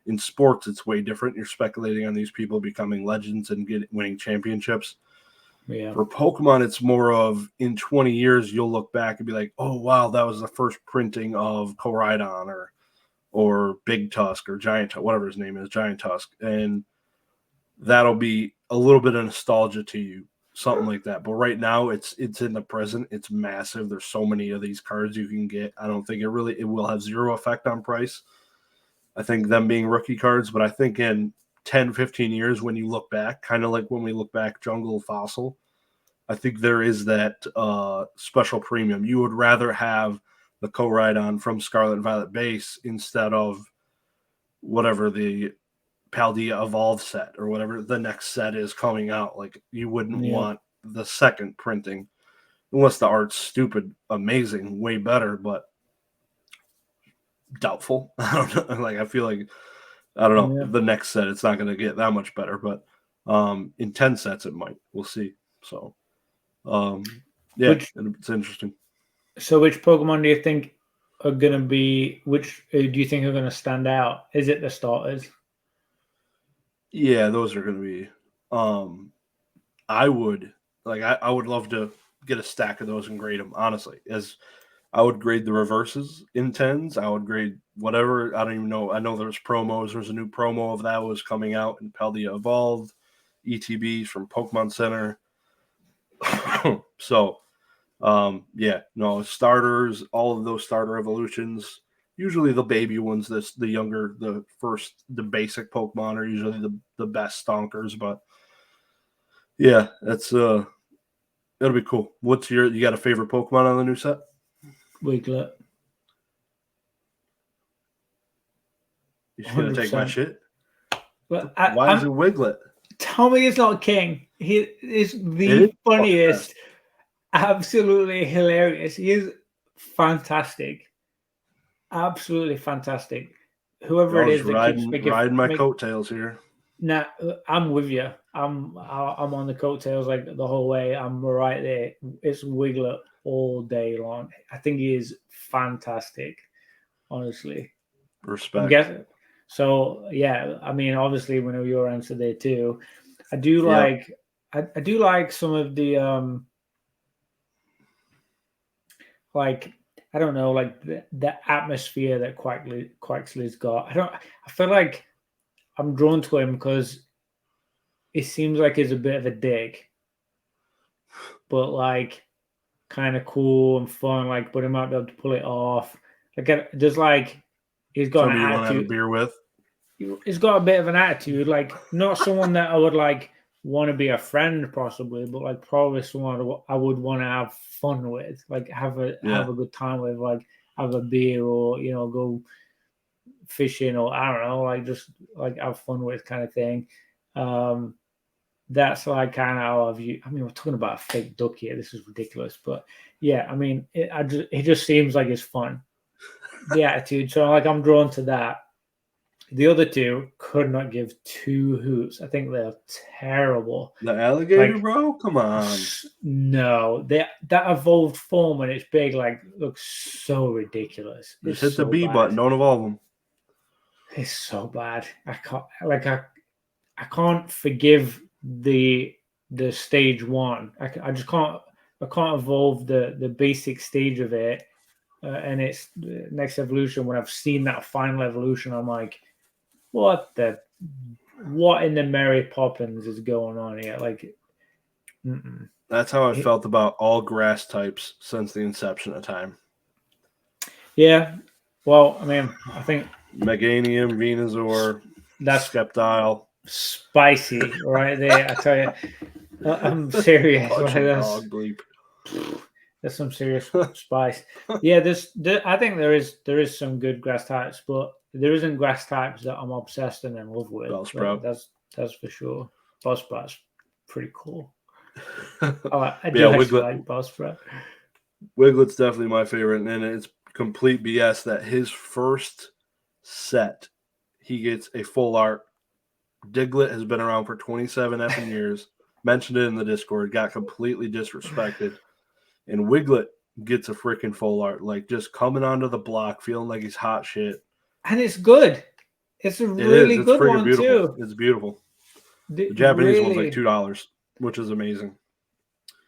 in sports, it's way different. You're speculating on these people becoming legends and winning championships. Yeah. For Pokemon, it's more of in 20 years you'll look back and be like, "Oh wow, that was the first printing of Koraidon or Big Tusk or Giant, whatever his name is, Giant Tusk," and that'll be a little bit of nostalgia to you, something like that. But right now, it's in the present. It's massive. There's so many of these cards you can get. I don't think it will have zero effect on price. I think them being rookie cards, but I think in 10, 15 years, when you look back, kind of like when we look back Jungle Fossil, I think there is that special premium. You would rather have the Koraidon from Scarlet and Violet base instead of whatever the Paldea Evolve set or whatever the next set is coming out. Like you wouldn't want the second printing unless the art's stupid, amazing, way better, but doubtful. I don't know. Like I feel like I don't know. The next set it's not going to get that much better, but in 10 sets it might. We'll see. So it's interesting. So which Pokemon do you think are going to be? Which do you think are going to stand out? Is it the starters? Yeah, those are going to be. I would love to get a stack of those and grade them. Honestly, as I would grade the reverses in 10s. I would grade whatever. I don't even know. I know there's promos. There's a new promo of that was coming out in Paldea Evolved, ETBs from Pokemon Center. So, starters. All of those starter evolutions. Usually the baby ones, the younger, the basic Pokemon are usually the best stonkers. But yeah, that's it'll be cool. You got a favorite Pokemon on the new set? Wiglet. You're just gonna take my shit? Well, why is it Wiglet? Tell me it's not King. He is the funniest. Absolutely hilarious. He is fantastic. Absolutely fantastic. Whoever it is that keeps riding my coattails here. Nah, I'm with you. I'm on the coattails like the whole way. I'm right there. It's Wiglet all day long. I think he is fantastic. Honestly, respect. So yeah, I mean, obviously, we know your answer there too. I do like. I do like some of the like I don't know, like the atmosphere that Quaxley's got. I feel like I'm drawn to him because it seems like he's a bit of a dick, but like kind of cool and fun. Like, but he might be able to pull it off. Like, just like he's got somebody an attitude. You want to have a beer with? He's got a bit of an attitude. Like, not someone that I would like want to be a friend, possibly, but like probably someone I would want to have fun with, like have a good time with, like have a beer or go fishing or I don't know, like just like have fun with kind of thing. That's like kind of how I view. I mean, we're talking about a fake duck here. This is ridiculous, but yeah, I mean, it just seems like it's fun. The attitude, so like I'm drawn to that. The other two could not give two hoots. I think they're terrible. The alligator, bro? Come on. No, that evolved form when it's big, like looks so ridiculous. Just hit the B button. Don't evolve them. It's so bad. I can't forgive the stage one. I just can't. I can't evolve the basic stage of it, and its next evolution. When I've seen that final evolution, I'm like, what in the Mary Poppins is going on here? Like, that's how I felt about all grass types since the inception of time. Yeah, well, I mean, I think Meganium, Venusaur, that's Sceptile, spicy right there. I tell you, I'm serious. Dog bleep. There's some serious spice. Yeah, I think there is some good grass types, but there isn't grass types that I'm obsessed and in love with. Bellsprout. That's for sure. Bellsprout's pretty cool. I Yeah, do actually like Bellsprout. Wiglet's definitely my favorite, and it's complete BS that his first set, he gets a full art. Diglett has been around for 27 effing years. Mentioned it in the Discord, got completely disrespected. And Wiglet gets a freaking full art, like just coming onto the block, feeling like he's hot shit. And it's good. It's a really It's good freaking one beautiful. too. It's beautiful. The Japanese one's like Really, $2, which is amazing.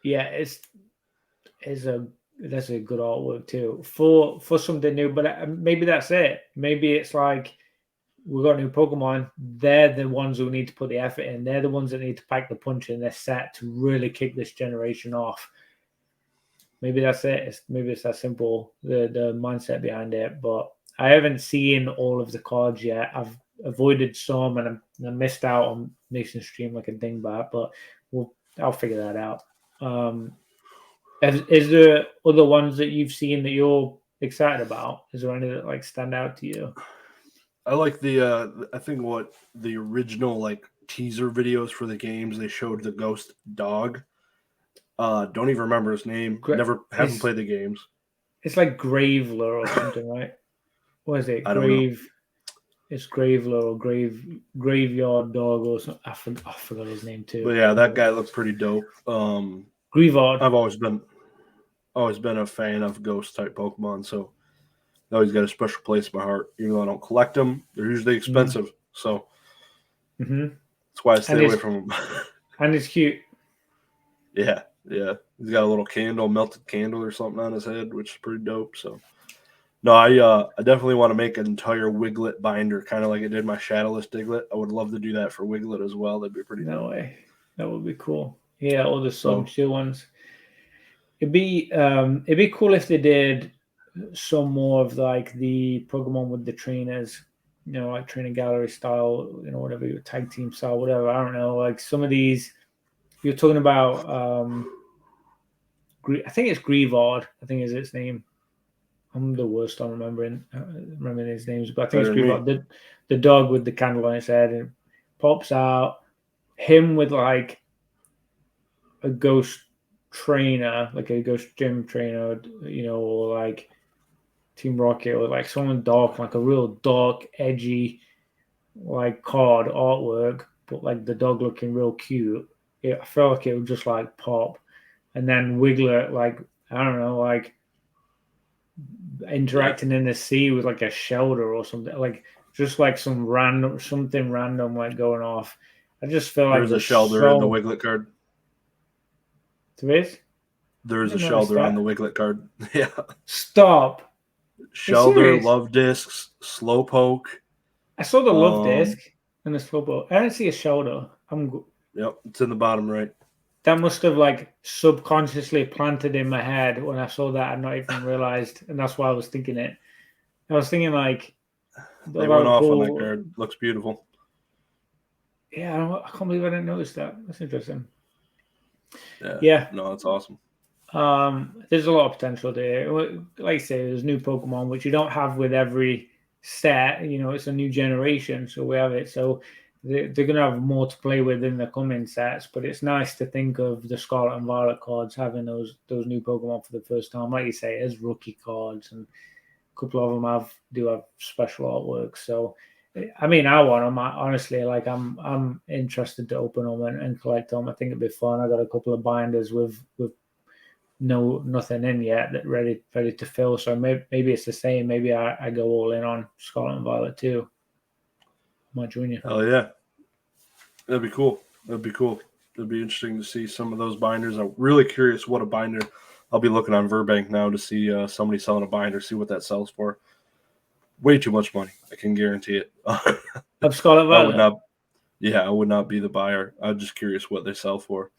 yeah, that's a good artwork too for something new. But maybe that's it. Maybe it's like we've got new Pokemon. They're the ones who need to put the effort in. They're the ones that need to pack the punch in their set to really kick this generation off. Maybe that's it. Maybe it's that simple. The mindset behind it. But I haven't seen all of the cards yet. I've avoided some, and I missed out on Nation Stream like a dingbat. But I'll figure that out. Is there other ones that you've seen that you're excited about? Is there any that like stand out to you? I like the I think what the original like teaser videos for the games, they showed the ghost dog. Don't even remember his name. Haven't played the games. It's like Graveler or something, right? What is it? I don't know. It's Graveler or Graveyard Dog or something. I forgot his name too. But yeah, that guy looked pretty dope. Greavard. I've always been a fan of ghost type Pokemon, so they always got a special place in my heart. Even though I don't collect them, they're usually expensive, so that's why I stay away from them. And it's cute. Yeah. He's got a little candle, melted candle or something on his head, which is pretty dope. So, no, I definitely want to make an entire Wiglet binder, kind of like I did my Shadowless Diglett. I would love to do that for Wiglet as well. That'd be pretty dope. No way. That would be cool. Yeah, all the Sun Shield ones. It'd be cool if they did some more of like the Pokemon with the trainers, like trainer gallery style, whatever, your tag team style, whatever. I don't know. Like some of these, you're talking about. I think it's Greavard. I think is its name. I'm the worst on remembering his names, but I think it's Greavard. The dog with the candle on its head and pops out. Him with like a ghost trainer, like a ghost gym trainer, or like Team Rocket, or like someone dark, like a real dark, edgy, like card artwork, but like the dog looking real cute. I felt like it would just like pop. And then Wiglet, like, I don't know, like interacting in the sea with like a shelter or something, like just like something random like going off. I just feel like there's a shelter in the Wiglet card. There's a shelter on the Wiglet card. Yeah. Stop. Shelter, love discs, Slowpoke. I saw the love disc and the Slowpoke. I didn't see a shelter. Yep, it's in the bottom right. That must have like subconsciously planted in my head when I saw that and not even realized, and that's why I was thinking it. I was thinking like they went off on that card. Looks beautiful. Yeah, I can't believe I didn't notice that. That's interesting. Yeah. No, that's awesome. There's a lot of potential there. Like I say, there's new Pokemon which you don't have with every set. It's a new generation, so we have it. So they're going to have more to play with in the coming sets, but it's nice to think of the Scarlet and Violet cards having those new Pokemon for the first time. Like you say, as rookie cards, and a couple of them do have special artwork. So, I mean, I want them. Honestly, like I'm interested to open them and collect them. I think it'd be fun. I got a couple of binders with nothing in yet that ready to fill. So maybe it's the same. Maybe I go all in on Scarlet and Violet too. My junior. Oh yeah, that'd be cool. It'd be interesting to see some of those binders. I'm really curious what a binder. I'll be looking on Verbank now to see somebody selling a binder, see what that sells for. Way too much money. I can guarantee it. Of Scarlet Violet? I would not be the buyer. I'm just curious what they sell for.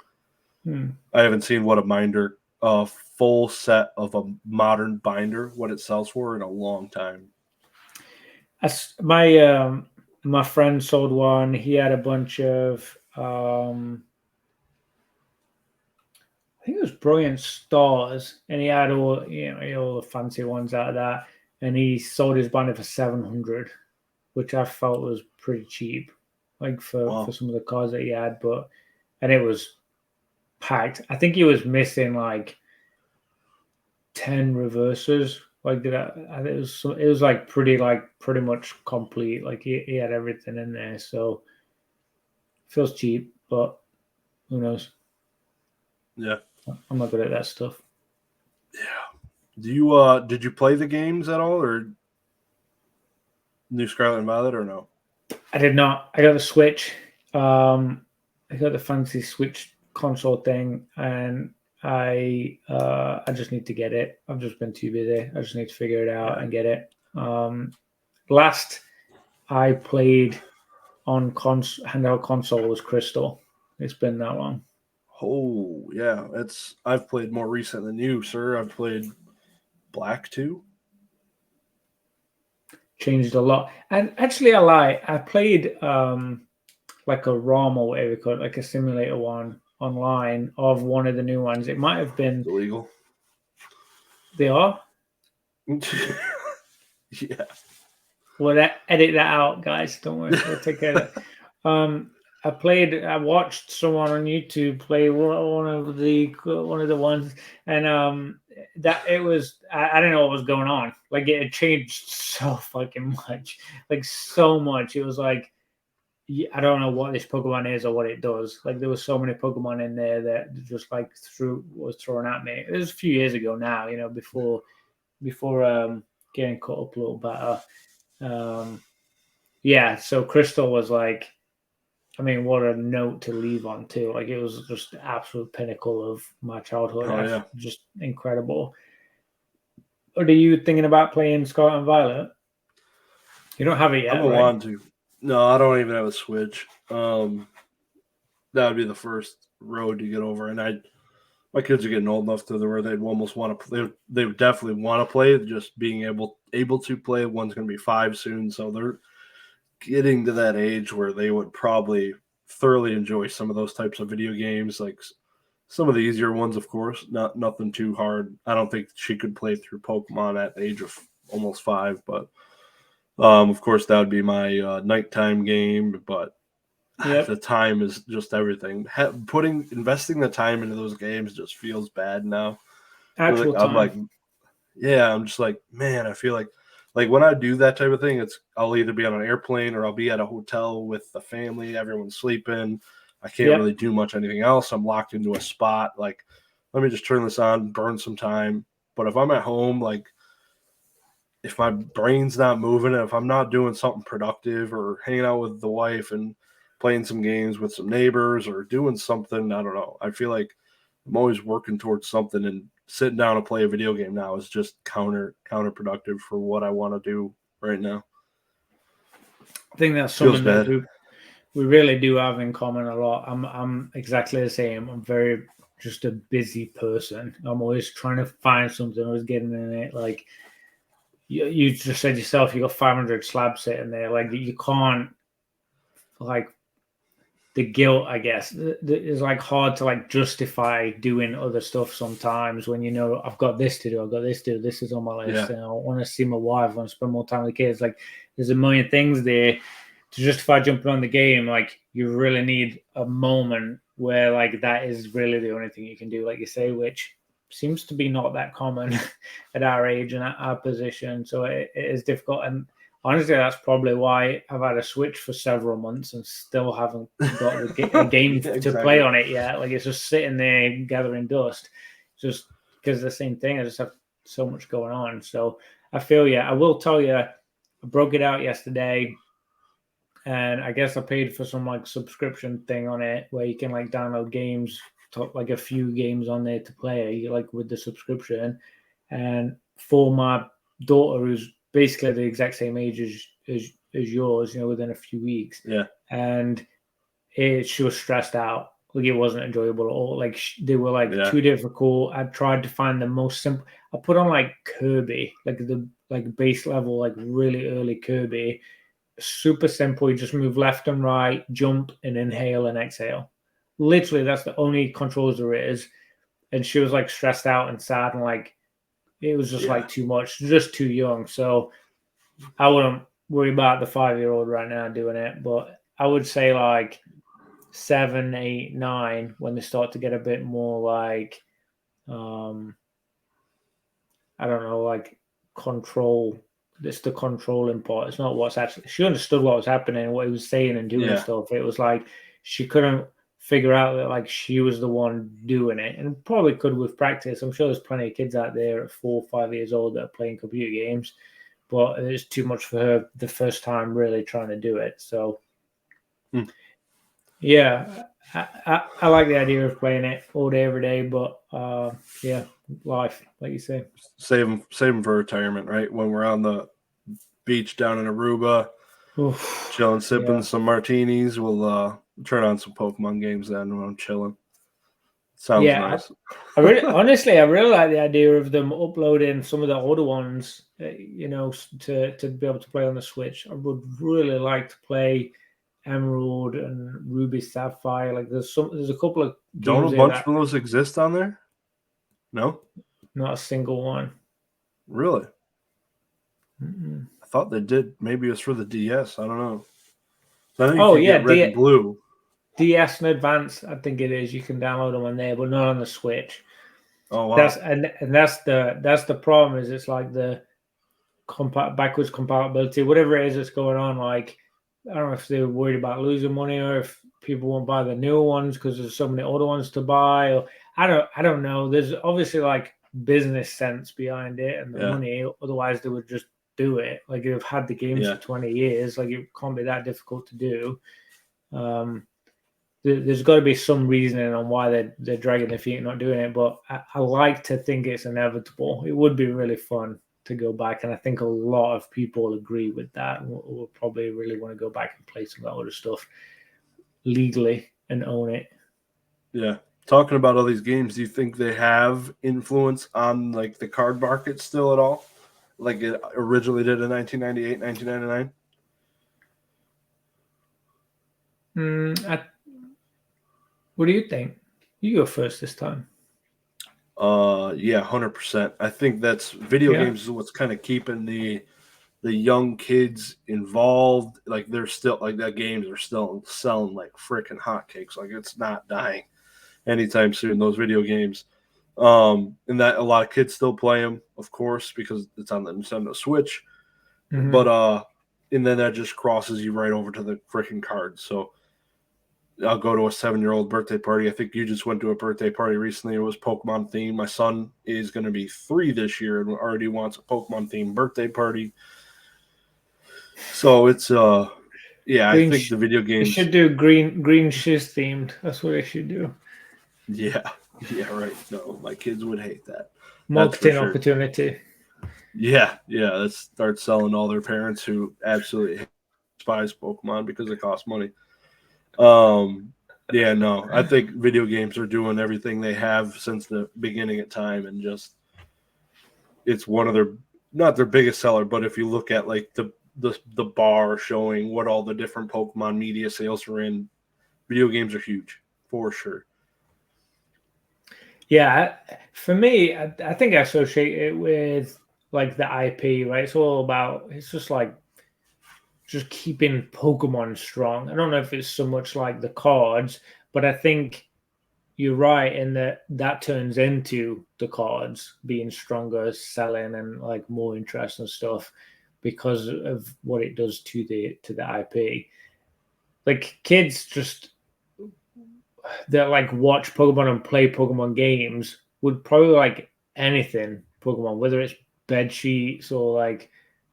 I haven't seen what a binder, full set of a modern binder, what it sells for in a long time. My friend sold one. He had a bunch of, I think it was Brilliant Stars, and he had all the fancy ones out of that, and he sold his binder for $700. which I felt was pretty cheap, like for Wow. some of the cards that he had, and it was packed. I think he was missing like 10 reverses. Like it was like pretty much complete. Like he had everything in there. So feels cheap, but who knows? Yeah. I'm not good at that stuff. Yeah. Do you did you play the games at all, or new Scarlet and Violet, or no? I did not. I got the Switch. I got the fancy Switch console thing, and I just need to get it. I've just been too busy. I just need to figure it out and get it. Last I played on handheld console was Crystal. It's been that long. Oh yeah, I've played more recent than you, sir. I've played Black 2. Changed a lot. And actually, I lie. I played like a ROM or whatever you call it, like a simulator one online of one of the new ones. It might have been. Illegal. They are. Yeah. Well, edit that out, guys. Don't worry. We'll take care of that. I watched someone on YouTube play one of the ones, and that it was I didn't know what was going on. Like it had changed so fucking much, like so much. It was like I don't know what this Pokemon is or what it does. Like there was so many Pokemon in there that just like was thrown at me. It was a few years ago now, before getting caught up a little better. Yeah, so Crystal was like, I mean, what a note to leave on too. Like it was just the absolute pinnacle of my childhood. Oh yeah. Just incredible. Or are you thinking about playing Scarlet and Violet? You don't have it yet, I'm gonna right? want to. No, I don't even have a Switch. That would be the first road to get over, and my kids are getting old enough to where they'd almost want to play. They would definitely want to play. Just being able to play. One's going to be 5 soon, so they're getting to that age where they would probably thoroughly enjoy some of those types of video games, like some of the easier ones, of course. Nothing too hard. I don't think she could play through Pokemon at the age of almost 5, but of course that would be my nighttime game. But Yep. the time is just everything. Investing the time into those games just feels bad now. Actual time. I'm like, yeah, I'm just like, man, I feel like when I do that type of thing, I'll either be on an airplane or I'll be at a hotel with the family, everyone's sleeping. I can't really do much anything else. I'm locked into a spot. Like, let me just turn this on, burn some time. But if I'm at home, like, if my brain's not moving, if I'm not doing something productive or hanging out with the wife and playing some games with some neighbors or doing something, I don't know. I feel like I'm always working towards something, and sitting down and play a video game now is just counterproductive for what I want to do right now. I think that's something that we really do have in common a lot. I'm exactly the same. I'm very just a busy person. I'm always trying to find something, always getting in it. Like you just said yourself, you got 500 slabs sitting there. Like you can't, like, the guilt, I guess, is like hard to like justify doing other stuff sometimes when I've got this to do, I've got this to do, this is on my list, and I want to see my wife, I want to spend more time with the kids. Like there's a million things there to justify jumping on the game. Like you really need a moment where like that is really the only thing you can do, like you say, which seems to be not that common at our age and at our position. So it is difficult. And honestly, that's probably why I've had a Switch for several months and still haven't got a game to play on it yet. Like it's just sitting there gathering dust, just because the same thing. I just have so much going on. So I feel you. I will tell you, I broke it out yesterday, and I guess I paid for some like subscription thing on it where you can like download games, like a few games on there to play, like with the subscription. And for my daughter, who's basically the exact same age as yours, within a few weeks. Yeah. And she was stressed out. Like it wasn't enjoyable at all. Like they were like too difficult. I tried to find the most simple. I put on like Kirby, like the base level, like really early Kirby. Super simple. You just move left and right, jump and inhale and exhale. Literally, that's the only controls there is. And she was like stressed out and sad, and like it was just like too much, just too young. So I wouldn't worry about the 5-year-old right now doing it, but I would say like 7, 8, 9 when they start to get a bit more like I don't know, like control. It's the controlling part. It's not what's actually. She understood what was happening, what he was saying and doing stuff. It was like she couldn't figure out that like she was the one doing it, and probably could with practice. I'm sure there's plenty of kids out there at 4 or 5 years old that are playing computer games, but it's too much for her the first time really trying to do it. So, yeah, I like the idea of playing it all day, every day, but yeah, life, like you say. Save them for retirement, right? When we're on the beach down in Aruba, chilling, sipping some martinis, we'll turn on some Pokemon games then when I'm chilling. Sounds nice. I really like the idea of them uploading some of the older ones, you know, to be able to play on the Switch. I would really like to play Emerald and Ruby Sapphire. Like there's a couple of games. Don't a bunch of those exist on there? No, not a single one. Really? I thought they did. Maybe it was for the DS. I don't know. So I think you get red and blue. DS and Advance, I think it is. You can download them on there, but not on the Switch. Oh wow! That's the problem. Is it's like the backwards compatibility, whatever it is that's going on. Like I don't know if they're worried about losing money or if people won't buy the newer ones because there's so many older ones to buy. Or I don't know. There's obviously like business sense behind it and the money. Otherwise, they would just do it. Like they've had the games for 20 years. Like it can't be that difficult to do. There's got to be some reasoning on why they're dragging their feet and not doing it. But I like to think it's inevitable. It would be really fun to go back, and I think a lot of people agree with that. We'll probably really want to go back and play some of that other stuff legally and own it. Yeah. Talking about all these games, do you think they have influence on like the card market still at all? Like it originally did in 1998, 1999? What do you think? You go first this time. Yeah, 100%. I think that's video games is what's kind of keeping the young kids involved. Like they're still like that games are still selling like freaking hotcakes. Like it's not dying anytime soon, those video games. And that a lot of kids still play them, of course, because it's on the Nintendo Switch. But and then that just crosses you right over to the freaking cards. So I'll go to a 7-year-old birthday party. I think you just went to a birthday party recently. It was Pokemon themed. My son is going to be 3 this year and already wants a Pokemon themed birthday party. So it's I think the video games should do Dagreenshiz themed. That's what they should do. Yeah, right. No, my kids would hate that. Marketing opportunity. Yeah. Let's start selling all their parents who absolutely despise Pokemon because it costs money. I think video games are doing everything they have since the beginning of time, and just it's one of their not their biggest seller, but if you look at like the bar showing what all the different Pokemon media sales are in, video games are huge for sure. Yeah, for me, I think I associate it with like the IP, right? It's all about, it's just like just keeping Pokemon strong. I don't know if it's so much like the cards, but I think you're right in that turns into the cards being stronger, selling, and like more interest and stuff because of what it does to the IP. Like kids just that like watch Pokemon and play Pokemon games would probably like anything Pokemon, whether it's bed sheets or like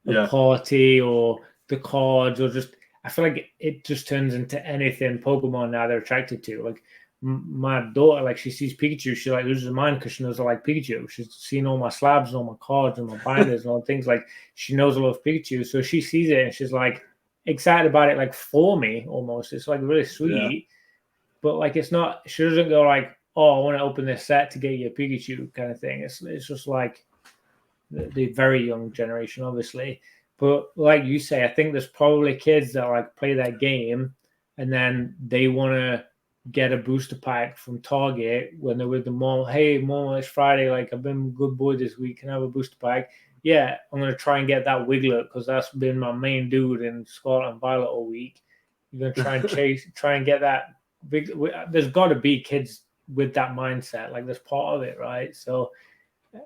a party or the cards or just I feel like it just turns into anything Pokemon now they're attracted to. Like my daughter, like she sees Pikachu, she like loses her mind because she knows I like Pikachu. She's seen all my slabs and all my cards and my binders and all things. Like she knows I love Pikachu, so she sees it and she's like excited about it, like for me almost. It's like really sweet. But like it's not, she doesn't go like, oh, I want to open this set to get you a Pikachu kind of thing. It's just like the very young generation, obviously. But like you say, I think there's probably kids that like play that game and then they want to get a booster pack from Target when they're with the mom. Hey, mom, it's Friday. Like I've been a good boy this week. Can I have a booster pack? yeah, I'm going to try and get that Wiglet because that's been my main dude in Scarlet and Violet all week. You're going to try and get that. There's got to be kids with that mindset. Like, that's part of it, right? So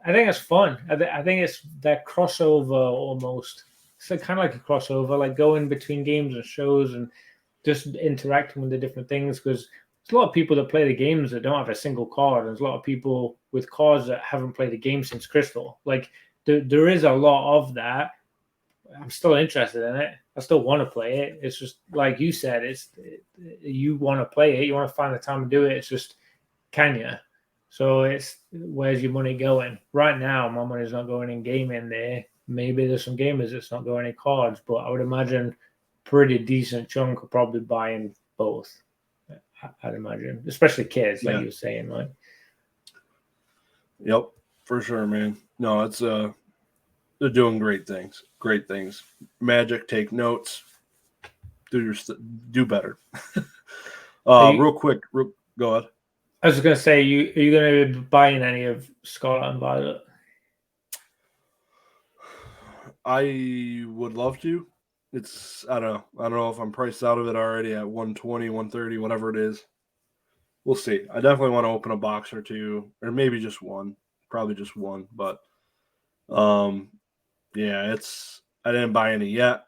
I think it's fun. I think it's that crossover almost. It's kind of like a crossover, like going between games and shows and just interacting with the different things, because there's a lot of people that play the games that don't have a single card, and there's a lot of people with cards that haven't played the game since Crystal. Like, there is a lot of that. I'm still interested in it. I still want to play it. It's just like you said, you want to play it. You want to find the time to do it. It's just, can you? So it's, where's your money going? Right now, my money's not going in gaming there. Maybe there's some gamers that's not going in cards, but I would imagine pretty decent chunk are probably buying both. I'd imagine, especially kids, like you were saying, right? Yep, for sure, man. No, it's they're doing great things. Great things. Magic, take notes. Do better. Real quick, go ahead. I was going to say, are you going to be buying any of Scarlet and Violet? I would love to. I don't know if I'm priced out of it already at 120, 130, whatever it is. We'll see. I definitely want to open a box or two, or maybe just one. Probably just one, but yeah, I didn't buy any yet,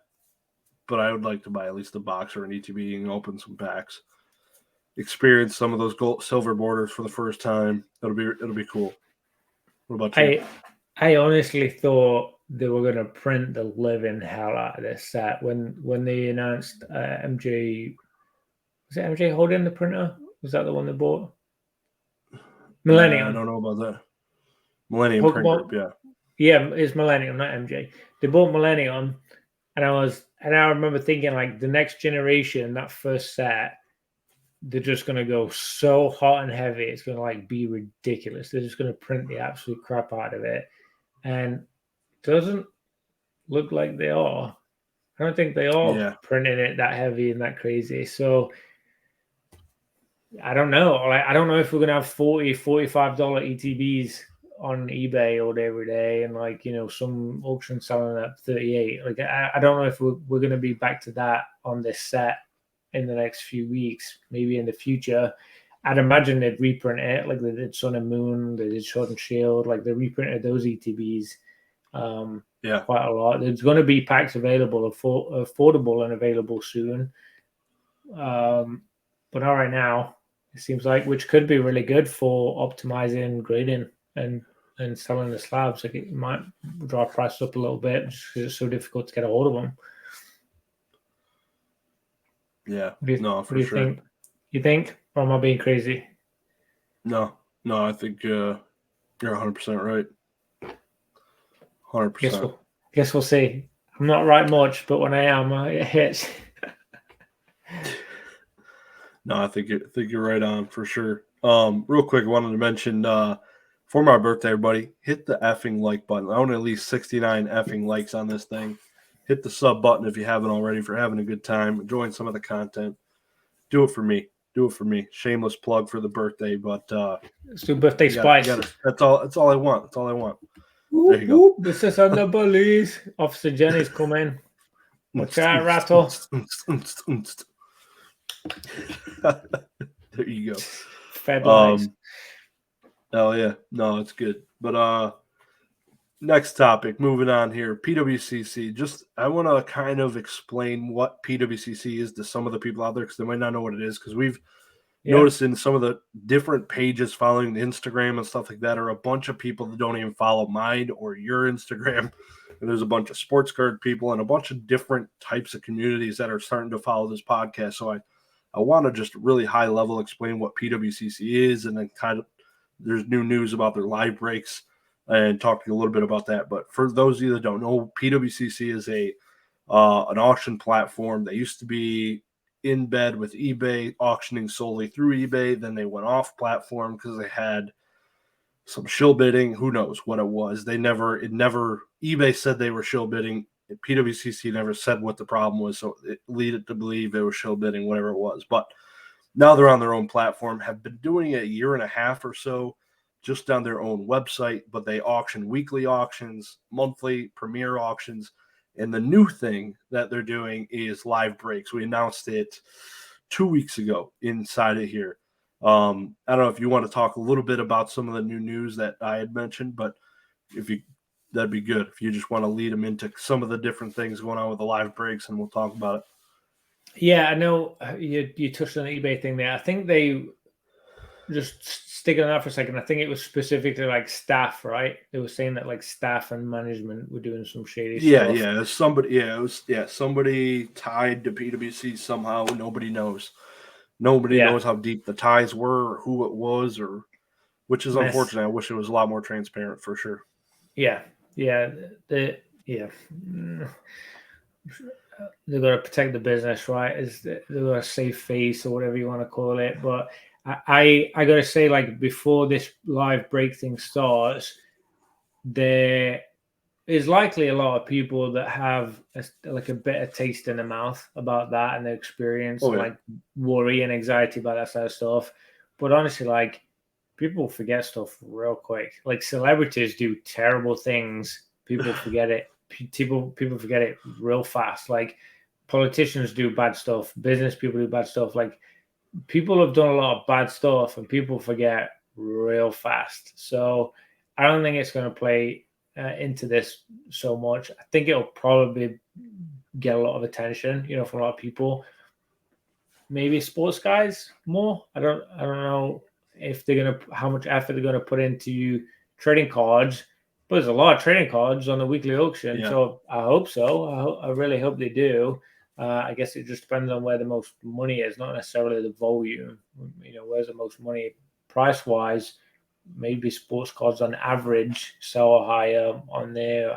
but I would like to buy at least a box or an ETB and open some packs. Experience some of those silver borders for the first time. It'll be cool. What about you? I honestly thought they were going to print the living hell out of this set when they announced MJ. Was it MJ holding the printer? Was that the one they bought? Millennium. I don't know about that. Millennium Pokemon, Print Group, yeah. Yeah, it's Millennium, not MJ. They bought Millennium, and I remember thinking, like, the next generation, that first set, they're just going to go so hot and heavy. It's going to, like, be ridiculous. They're just going to print the absolute crap out of it. And it doesn't look like they are. I don't think they are printing it that heavy and that crazy. So I don't know. I don't know if we're going to have $40, $45 ETBs on eBay all day, every day, and, like, some auction selling at 38. Like, I don't know if we're going to be back to that on this set in the next few weeks. Maybe in the future, I'd imagine they'd reprint it like they did Sun and Moon, they did Sword and Shield. Like, they reprinted those ETBs quite a lot. There's going to be packs available, affordable and available soon, but not right now. It seems like, which could be really good for optimizing grading and selling the slabs. Like, it might draw prices up a little bit just because it's so difficult to get a hold of them. Yeah, for sure. Think? You think? Or am I being crazy? No, I think you're 100% right. 100%. Guess we'll see. I'm not right much, but when I am, it hits. No, I think you're right on for sure. Real quick, I wanted to mention for my birthday, everybody, hit the effing like button. I want at least 69 effing likes on this thing. Hit the sub button if you haven't already, for having a good time, enjoying some of the content. Do it for me. Shameless plug for the birthday, but let's do birthday spice. That's all I want. There you go. This is on the bullies. Officer Jenny's coming. Watch out, rattle. There you go. Fed lies. Oh yeah, no, it's good. But next topic, moving on here. PWCC. Just, I want to kind of explain what PWCC is to some of the people out there, because they might not know what it is, because we've noticed in some of the different pages following the Instagram and stuff like that are a bunch of people that don't even follow mine or your Instagram. And there's a bunch of sports card people and a bunch of different types of communities that are starting to follow this podcast. So I want to just really high level explain what PWCC is, and then kind of there's new news about their live breaks and talk to you a little bit about that. But for those of you that don't know, PWCC is an auction platform that used to be in bed with eBay, auctioning solely through eBay. Then they went off platform because they had some shill bidding. Who knows what it was? eBay said they were shill bidding. PWCC never said what the problem was, so it led it to believe they were shill bidding, whatever it was. But now they're on their own platform, have been doing it a year and a half or so, just on their own website, but they auction weekly auctions, monthly premier auctions. And the new thing that they're doing is live breaks. We announced it 2 weeks ago inside of here. I don't know if you want to talk a little bit about some of the new news that I had mentioned, but that'd be good if you just want to lead them into some of the different things going on with the live breaks, and we'll talk about it. Yeah, I know you touched on the eBay thing there. I think they just sticking on that for a second. I think it was specific to like staff, right? They were saying that like staff and management were doing some shady stuff. Yeah, somebody tied to PWC somehow. Nobody knows. Nobody knows how deep the ties were, or who it was, or which is unfortunate. I wish it was a lot more transparent for sure. Yeah. They've got to protect the business, right? They've got a safe face or whatever you want to call it. But I got to say, like, before this live break thing starts, there is likely a lot of people that have a bitter taste in their mouth about that and their experience, like worry and anxiety about that sort of stuff. But honestly, like, people forget stuff real quick. Like, celebrities do terrible things. People forget it. People forget it real fast. Like, politicians do bad stuff. Business people do bad stuff. Like, people have done a lot of bad stuff and people forget real fast. So I don't think it's going to play into this so much. I think it'll probably get a lot of attention, from a lot of people. Maybe sports guys more. I don't know if they're gonna how much effort they're gonna put into trading cards. But there's a lot of trading cards on the weekly auction, so I hope so. I really hope they do. I guess it just depends on where the most money is, not necessarily the volume. Where's the most money price-wise? Maybe sports cards on average sell higher on there.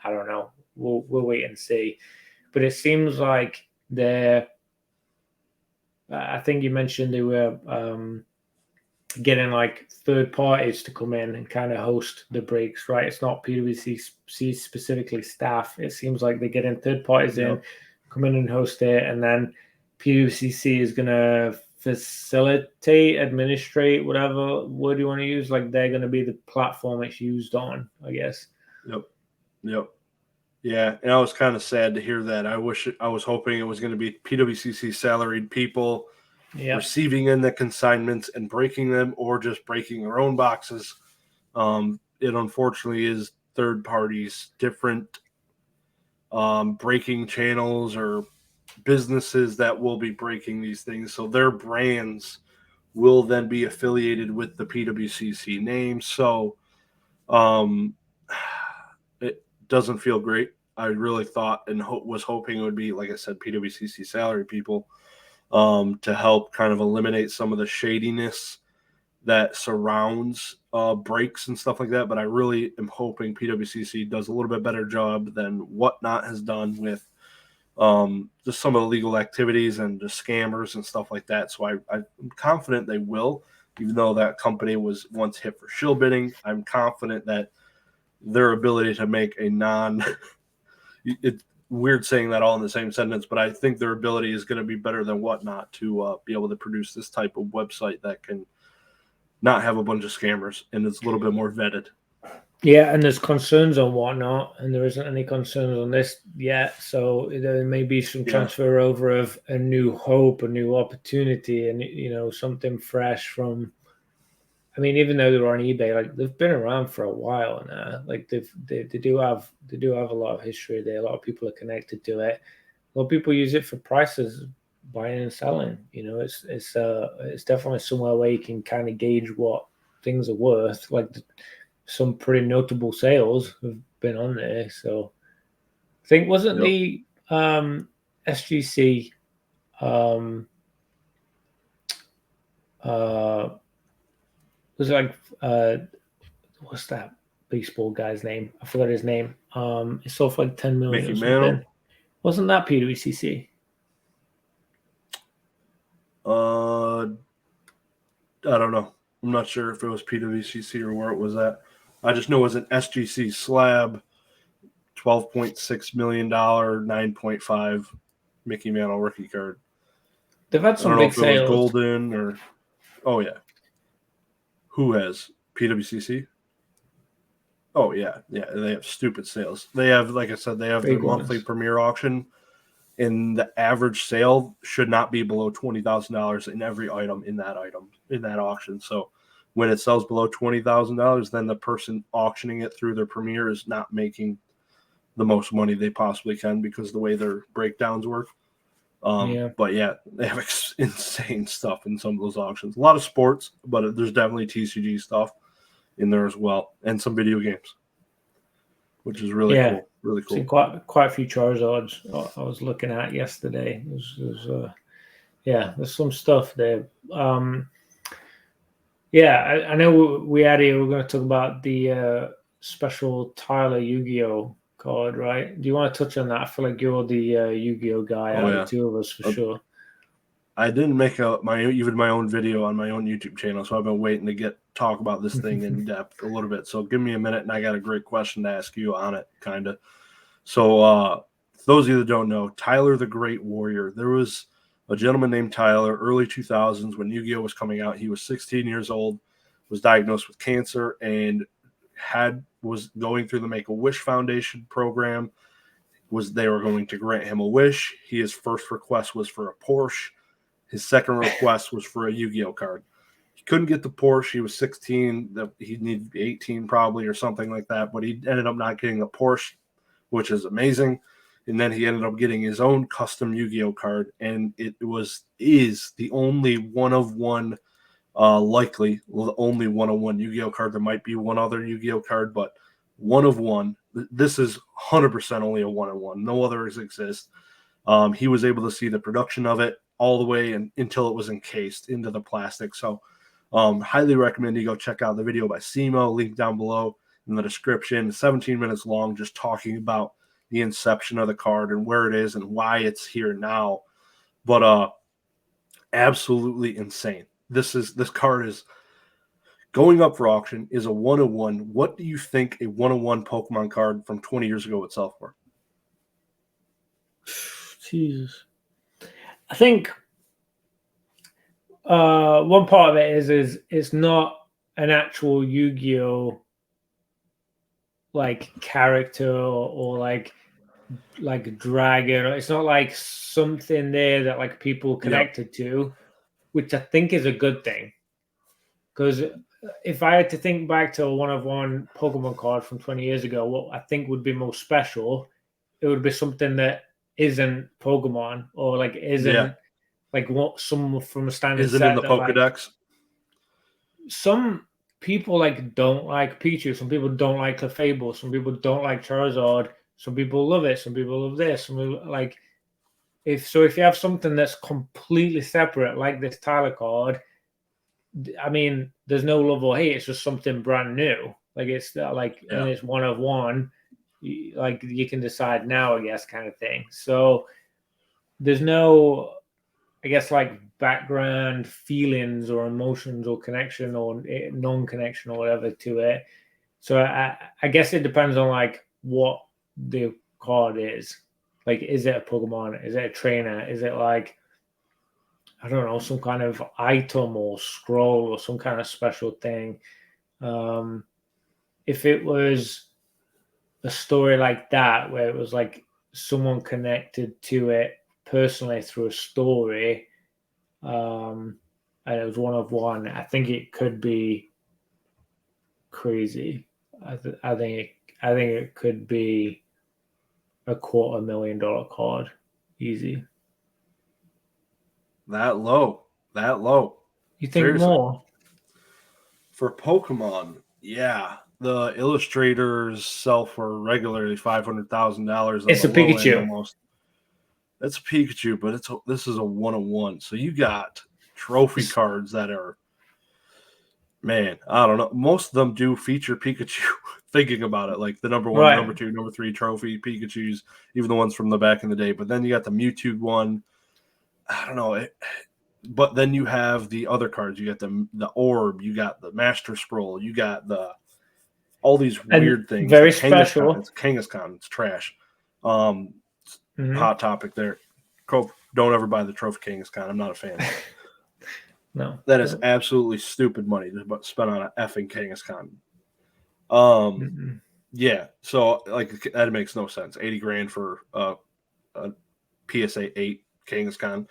I don't know. We'll wait and see. But it seems like they're. I think you mentioned they were getting like third parties to come in and kind of host the breaks, right? It's not PWCC specifically staff. It seems like they're getting third parties in, come in and host it, and then PWCC is going to facilitate, administrate, whatever word you want to use. Like, they're going to be the platform it's used on, I guess. Yep. Yeah, and I was kind of sad to hear that. I was hoping it was going to be PWCC salaried people receiving in the consignments and breaking them, or just breaking their own boxes. It unfortunately is third parties, different breaking channels or businesses that will be breaking these things. So their brands will then be affiliated with the PWCC name. So it doesn't feel great. I really thought and was hoping it would be, like I said, PWCC salary people to help kind of eliminate some of the shadiness that surrounds breaks and stuff like that. But I really am hoping PWCC does a little bit better job than Whatnot has done with just some of the legal activities and just scammers and stuff like that. So I'm confident they will, even though that company was once hit for shill bidding. I'm confident that their ability to make a it's weird saying that all in the same sentence, but I think their ability is going to be better than Whatnot to be able to produce this type of website that can not have a bunch of scammers and it's a little bit more vetted. Yeah, and there's concerns on Whatnot, and there isn't any concerns on this yet. So there may be some transfer over of a new hope, a new opportunity, and something fresh from. I mean, even though they're on eBay, like, they've been around for a while now. Like, they do have a lot of history there. A lot of people are connected to it. A lot of people use it for prices, buying and selling. It's definitely somewhere where you can kind of gauge what things are worth. Like, some pretty notable sales have been on there. So I think wasn't the SGC was it like what's that baseball guy's name? I forgot his name. It sold for like 10 million or something. Wasn't that PWCC? I don't know. I'm not sure if it was PWCC or where it was at. I just know it was an SGC Slab, $12.6 million, 9.5 Mickey Mantle rookie card. They've had some big sales. It was Golden or who has? PWCC. Oh yeah, they have stupid sales. They have, like I said, they have their Big monthly ones. premiere auction, and the average sale should not be below $20,000 in every item in that auction. So when it sells below $20,000, then the person auctioning it through their premiere is not making the most money they possibly can because of the way their breakdowns work. But yeah, they have insane stuff in some of those auctions. A lot of sports, but there's definitely TCG stuff in there as well, and some video games, which is really cool. Really cool. Seen quite a few Charizards I was looking at yesterday. There's some stuff there. I know we had here. We're going to talk about the special Tyler Yu-Gi-Oh card, right? Do you want to touch on that? I feel like you're the Yu-Gi-Oh guy out of the two of us for sure. I didn't make my own video on my own YouTube channel, so I've been waiting to talk about this thing in depth a little bit. So give me a minute, and I got a great question to ask you on it, kind of. So those of you that don't know, Tyler the Great Warrior, there was a gentleman named Tyler, early 2000s, when Yu-Gi-Oh was coming out. He was 16 years old, was diagnosed with cancer, and was going through the Make-A-Wish Foundation program. They were going to grant him a wish. His first request was for a Porsche. His second request was for a Yu-Gi-Oh card. He couldn't get the Porsche. He was 16. He needed 18 probably or something like that, but he ended up not getting the Porsche, which is amazing. And then he ended up getting his own custom Yu-Gi-Oh card, and it is the only one-of-one, likely the only one-of-one Yu-Gi-Oh card. There might be one other Yu-Gi-Oh card, but one-of-one. This is 100% only a one-of-one. No others exist. He was able to see the production of it all the way until it was encased into the plastic. So highly recommend you go check out the video by Simo, link down below in the description. 17 minutes long, just talking about the inception of the card and where it is and why it's here now. But absolutely insane. This card is going up for auction, is a 101. What do you think a 101 Pokemon card from 20 years ago would sell for? Jesus. I think one part of it is it's not an actual Yu-Gi-Oh like character or like dragon. It's not like something there that like people connected to, which I think is a good thing. Because if I had to think back to a one-of-one Pokemon card from 20 years ago, what I think would be most special, it would be something that isn't Pokemon or like isn't like what some from a standard isn't set in the Pokedex. Some people like don't like Pichu. Some people don't like Clefable. Some people don't like Charizard. Some people love it. Some people love this. Some people, like if you have something that's completely separate, like this Tyler card, I mean, there's no love or hate. It's just something brand new. Like it's like and it's one of one. Like you can decide now, I guess, kind of thing. So there's no, I guess, like background feelings or emotions or connection or non-connection or whatever to it. So I guess it depends on like what the card is. Like, is it a Pokemon? Is it a trainer? Is it like, I don't know, some kind of item or scroll or some kind of special thing? If it was a story like that, where it was like someone connected to it personally through a story, and it was one of one, I think it could be crazy. I think it could be a $250,000 card, easy. That low. You think seriously? More for Pokemon? Yeah, the illustrators sell for regularly $500,000. It's a Pikachu. Almost. That's a Pikachu, but this is a one-of-one. So you got trophy cards that are, man, I don't know. Most of them do feature Pikachu. Thinking about it, like the number one, number two, number three trophy Pikachus, even the ones from the back in the day. But then you got the Mewtwo one. I don't know. But then you have the other cards. You got the Orb. You got the Master Scroll. You got all these weird things. Very special. It's Kangaskhan. It's trash. Hot topic there. Don't ever buy the Trophy Kangaskhan. I'm not a fan. No. That is absolutely stupid money to spend on an effing Kangaskhan. Yeah, so like that makes no sense. 80 grand for a PSA 8 Kangaskhan.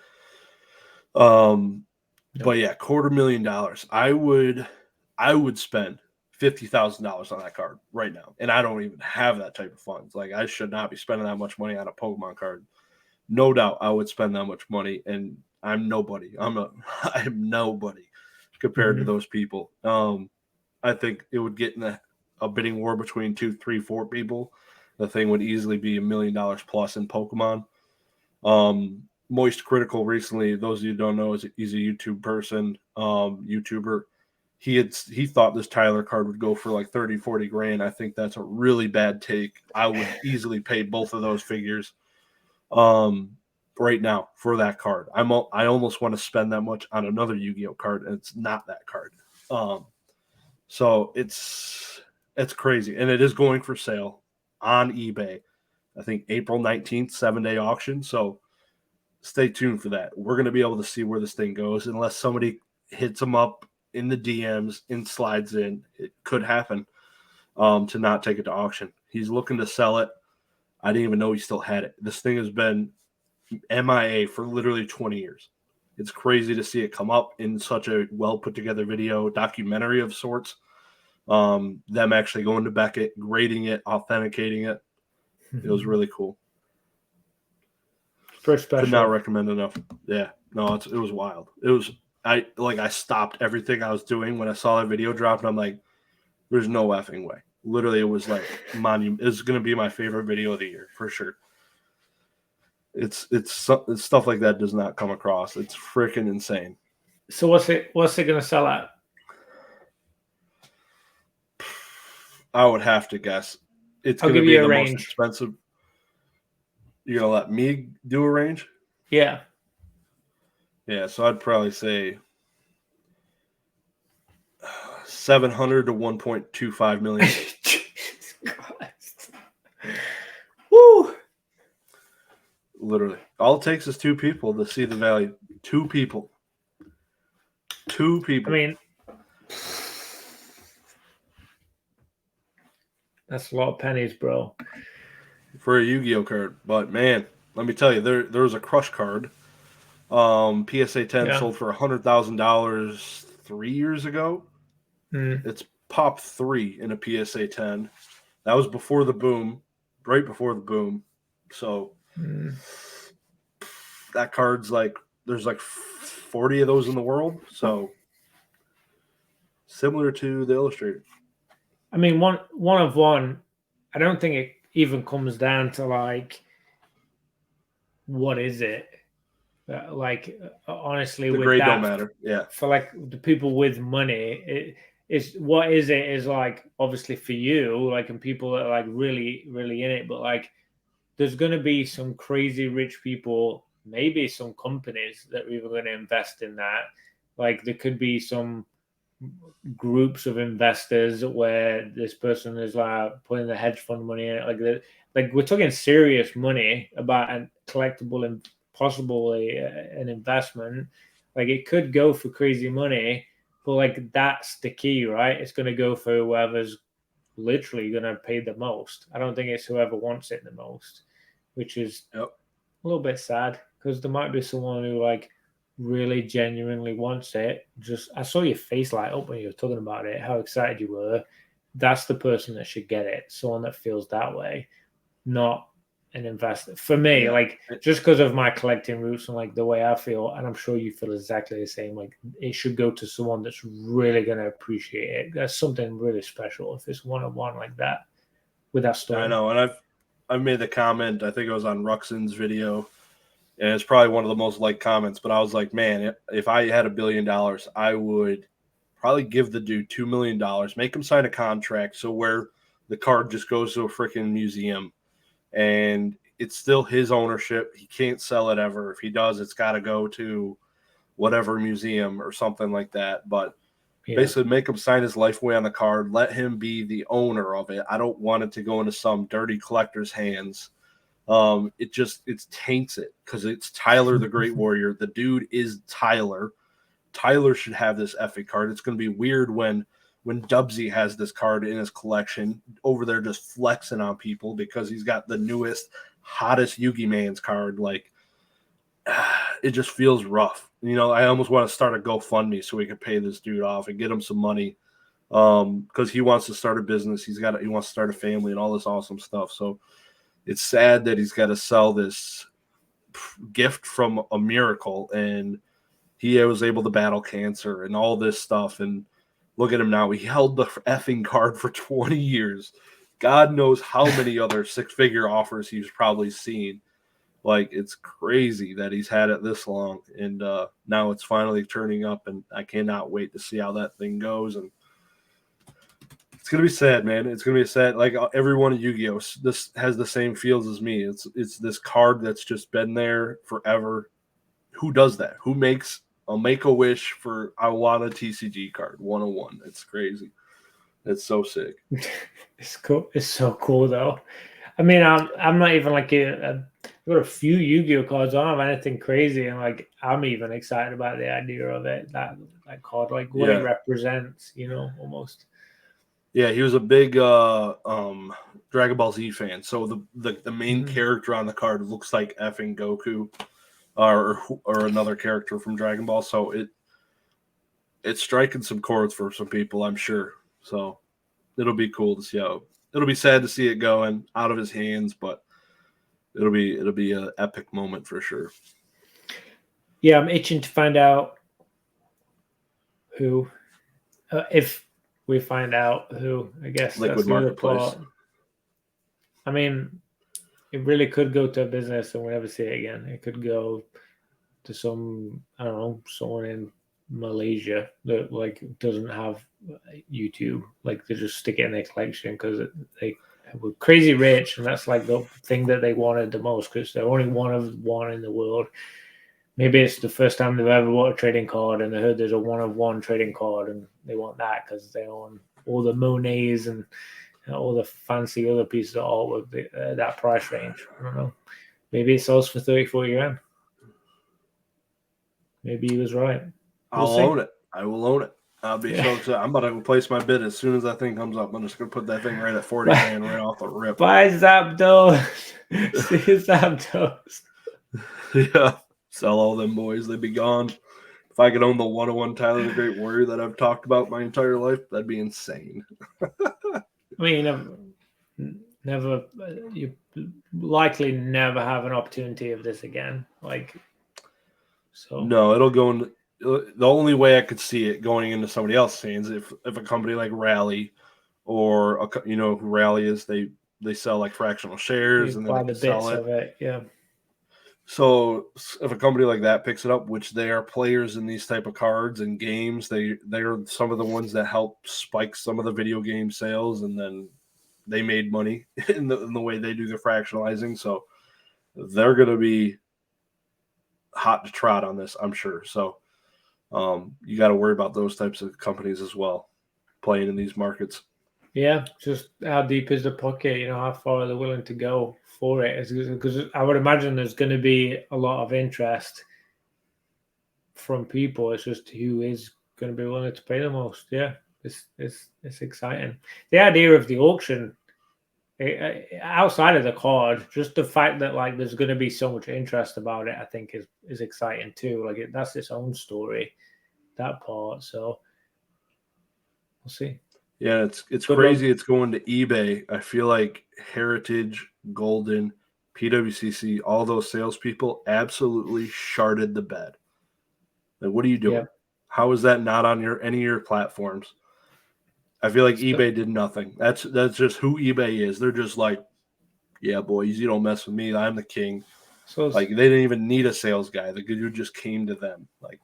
But yeah, $250,000. I would spend $50,000 on that card right now, and I don't even have that type of funds. Like I should not be spending that much money on a Pokemon card. No doubt, I would spend that much money, and I'm nobody. I'm nobody compared to those people. I think it would get in a bidding war between 2, 3, 4 people. The thing would easily be $1 million plus in Pokemon. Moist Critical recently, those of you who don't know, he's a YouTube person, YouTuber. He thought this Tyler card would go for like 30, 40 grand. I think that's a really bad take. I would easily pay both of those figures right now for that card. I almost want to spend that much on another Yu-Gi-Oh card, and it's not that card. So it's crazy, and it is going for sale on eBay. I think April 19th, 7-day auction. So stay tuned for that. We're going to be able to see where this thing goes unless somebody hits them up in the DMs and slides in. It could happen to not take it to auction. He's looking to sell it. I didn't even know he still had it. This thing has been MIA for literally 20 years. It's crazy to see it come up in such a well put together video documentary of sorts. Them actually going to Beckett, grading it, authenticating it. It was really cool. Pretty special. Could not recommend enough. Yeah, no, it was wild. It was I stopped everything I was doing when I saw that video drop, and I'm like, there's no effing way. Literally, it was like monument. It's going to be my favorite video of the year for sure. It's stuff like that does not come across. It's freaking insane. So what's it going to sell at? I would have to guess. It's going to be the most expensive. You're going to let me do a range? Yeah. Yeah, so I'd probably say 700 to 1.25 million. Jesus Christ. Woo! Literally. All it takes is 2 people to see the value. 2 people. 2 people. I mean, that's a lot of pennies, bro. For a Yu-Gi-Oh card. But man, let me tell you, there was a Crush card. PSA 10 sold for $100,000 3 years ago. It's Pop 3 in a PSA 10. That was before the boom, right before the boom. So that card's like, there's like 40 of those in the world. So similar to the Illustrator. I mean, one of one, I don't think it even comes down to like, what is it? Honestly, the with grade that, don't matter. Yeah. For like the people with money, it's what is it is like obviously for you, like, and people that are like really, really in it, but like there's gonna be some crazy rich people, maybe some companies that are even going to invest in that. Like there could be some groups of investors where this person is like putting the hedge fund money in it, like we're talking serious money about a collectible and possibly an investment. Like it could go for crazy money, but like that's the key, right? It's going to go for whoever's literally going to pay the most. I don't think it's whoever wants it the most, which is a little bit sad because there might be someone who like really genuinely wants it. Just I saw your face light up when you were talking about it, how excited you were. That's the person that should get it. Someone that feels that way, not an investor. For me, like just because of my collecting roots and like the way I feel, and I'm sure you feel exactly the same, like it should go to someone that's really going to appreciate it. That's something really special if it's one-on-one like that with that story. I know, and I've made the comment, I think it was on Ruxin's video, and it's probably one of the most liked comments, but I was like, man, if I had $1 billion, I would probably give the dude $2 million, make him sign a contract so where the card just goes to a freaking museum and it's still his ownership. He can't sell it ever. If he does, it's got to go to whatever museum or something like that. But basically make him sign his life away on the card. Let him be the owner of it. I don't want it to go into some dirty collector's hands. It taints it because it's Tyler the Great Warrior. The dude is Tyler. Tyler should have this effing card. It's going to be weird when Dubsy has this card in his collection over there just flexing on people because he's got the newest, hottest Yugi Man's card. Like, it just feels rough. You know, I almost want to start a GoFundMe so we can pay this dude off and get him some money because he wants to start a business. He wants to start a family and all this awesome stuff. So it's sad that he's got to sell this gift from a miracle, and he was able to battle cancer and all this stuff. And look at him now. He held the effing card for 20 years. God knows how many other six-figure offers he's probably seen. Like, it's crazy that he's had it this long, and now it's finally turning up, and I cannot wait to see how that thing goes. And it's gonna be sad, man. It's gonna be sad. Like every one of Yu-Gi-Oh, this has the same feels as me. It's this card that's just been there forever. Who does that? Who makes a Make-A-Wish for I want a TCG card 101? It's crazy. It's so sick. It's cool. It's so cool though. I mean, I'm not even like I've got a few Yu-Gi-Oh cards. I don't have anything crazy, and like I'm even excited about the idea of it. That card, like what it represents, you know, almost. Yeah, he was a big Dragon Ball Z fan. So the main character on the card looks like effing Goku, or another character from Dragon Ball. So it's striking some chords for some people, I'm sure. So it'll be cool to see how. It'll be sad to see it going out of his hands, but it'll be an epic moment for sure. Yeah, I'm itching to find out who, if we find out who. I guess Liquid Marketplace. I mean, it really could go to a business and we'll never see it again. It could go to someone in Malaysia that like doesn't have YouTube. Like they just stick it in their collection because they were crazy rich, and that's like the thing that they wanted the most because they're only one of one in the world. Maybe it's the first time they've ever bought a trading card, and they heard there's a one of one trading card, and they want that because they own all the Monets and all the fancy other pieces of art with that price range. I don't know. Maybe it sells for 30-40 grand. Maybe he was right. I'll own it. I will own it. I'll be so excited. I'm about to place my bid as soon as that thing comes up. I'm just going to put that thing right at 40 grand right off the rip. Buy Zapdos. See Zapdos. Yeah. Sell all them boys. They'd be gone. If I could own the 101 Tyler the Great Warrior that I've talked about my entire life, that'd be insane. I mean, you likely never have an opportunity of this again. Like, so no, it'll go into the only way I could see it going into somebody else's hands if a company like Rally or who Rally is, they sell like fractional shares and then they sell it. Of it. Yeah. So if a company like that picks it up, which they are players in these type of cards and games, they're some of the ones that help spike some of the video game sales, and then they made money in the way they do their fractionalizing. So they're going to be hot to trot on this, I'm sure. So you got to worry about those types of companies as well playing in these markets. Yeah, just how deep is the pocket? You know, how far are they willing to go for it? Because I would imagine there's going to be a lot of interest from people. It's just who is going to be willing to pay the most. Yeah, it's exciting. The idea of the auction, outside of the card, just the fact that like there's going to be so much interest about it, I think is exciting too. Like that's its own story, that part. So we'll see. Yeah, it's crazy. It's going to eBay. I feel like Heritage, Golden, PWCC, all those salespeople absolutely sharded the bed. Like, what are you doing? Yeah. How is that not on any of your platforms? I feel like eBay did nothing. That's just who eBay is. They're just like, yeah, boys, you don't mess with me. I'm the king. So like they didn't even need a sales guy. The dude just came to them. Like,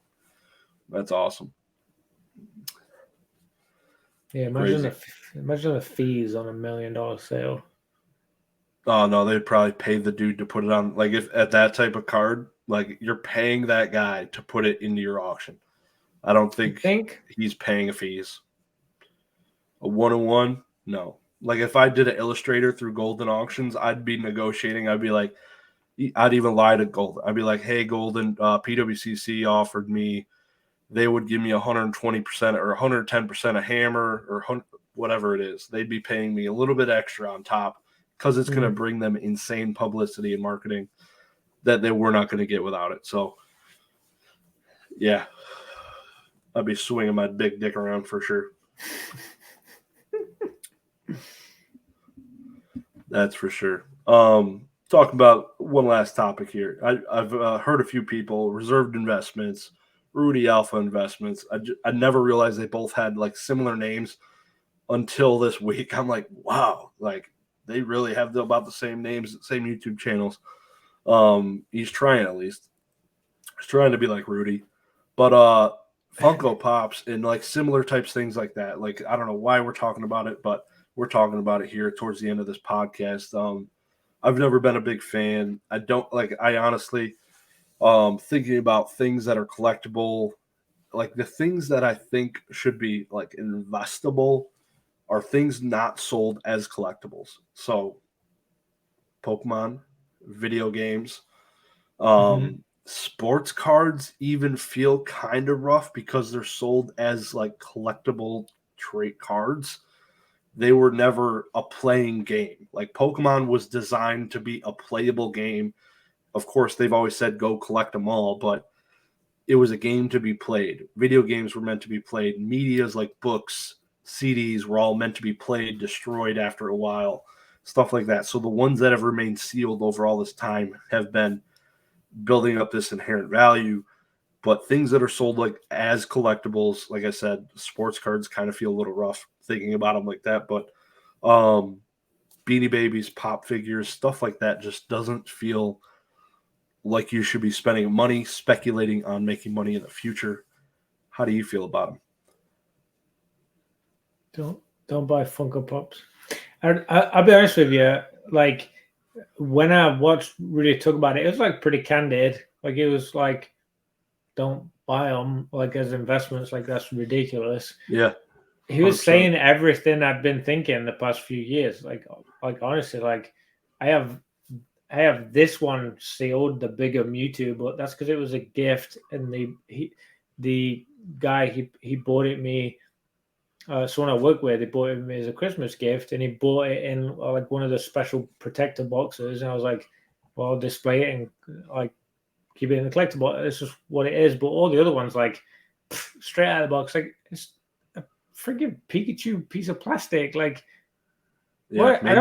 that's awesome. Yeah, imagine the fees on $1 million sale. Oh no, they'd probably pay the dude to put it on. Like if at that type of card, like you're paying that guy to put it into your auction. I don't think he's paying a fees. A 101, no. Like if I did an illustrator through Golden Auctions, I'd be negotiating. I'd be like, I'd even lie to Golden. I'd be like, hey, Golden, PWCC offered me they would give me 120% or 110% a hammer or whatever it is. They'd be paying me a little bit extra on top because it's going to bring them insane publicity and marketing that they were not going to get without it. So, yeah, I'd be swinging my big dick around for sure. That's for sure. Talk about one last topic here. I've heard a few people, reserved investments, Rudy Alpha investments. I never realized they both had like similar names until this week. I'm like, wow, like they really have about the same names, same YouTube channels. He's trying at least. He's trying to be like Rudy. But Funko Pops and like similar types things like that. Like I don't know why we're talking about it, but we're talking about it here towards the end of this podcast. I've never been a big fan. I honestly thinking about things that are collectible, like the things that I think should be like investable are things not sold as collectibles. So Pokemon, video games, sports cards even feel kind of rough because they're sold as like collectible trait cards. They were never a playing game. Like Pokemon was designed to be a playable game. Of course, they've always said go collect them all, but it was a game to be played. Video games were meant to be played. Medias like books, CDs were all meant to be played, destroyed after a while, stuff like that. So the ones that have remained sealed over all this time have been building up this inherent value. But things that are sold like as collectibles, like I said, sports cards kind of feel a little rough thinking about them like that. But Beanie Babies, pop figures, stuff like that just doesn't feel like you should be spending money speculating on making money in the future. How do you feel about them? Don't buy Funko Pops. I'll be honest with you. Like when I watched Rudy talk about it, it was like pretty candid. Like it was like, don't buy them like as investments. Like that's ridiculous. Yeah, he was 100%. Saying everything I've been thinking the past few years. Like honestly, like I have this one sealed, the bigger Mewtwo, but that's because it was a gift, and the guy he bought it me. Someone I work with, they bought it me as a Christmas gift, and he bought it in like one of the special protector boxes. And I was like, well, I'll display it and like keep it in the collectible. This is what it is. But all the other ones, like straight out of the box, like it's a freaking Pikachu piece of plastic. Like, yeah, I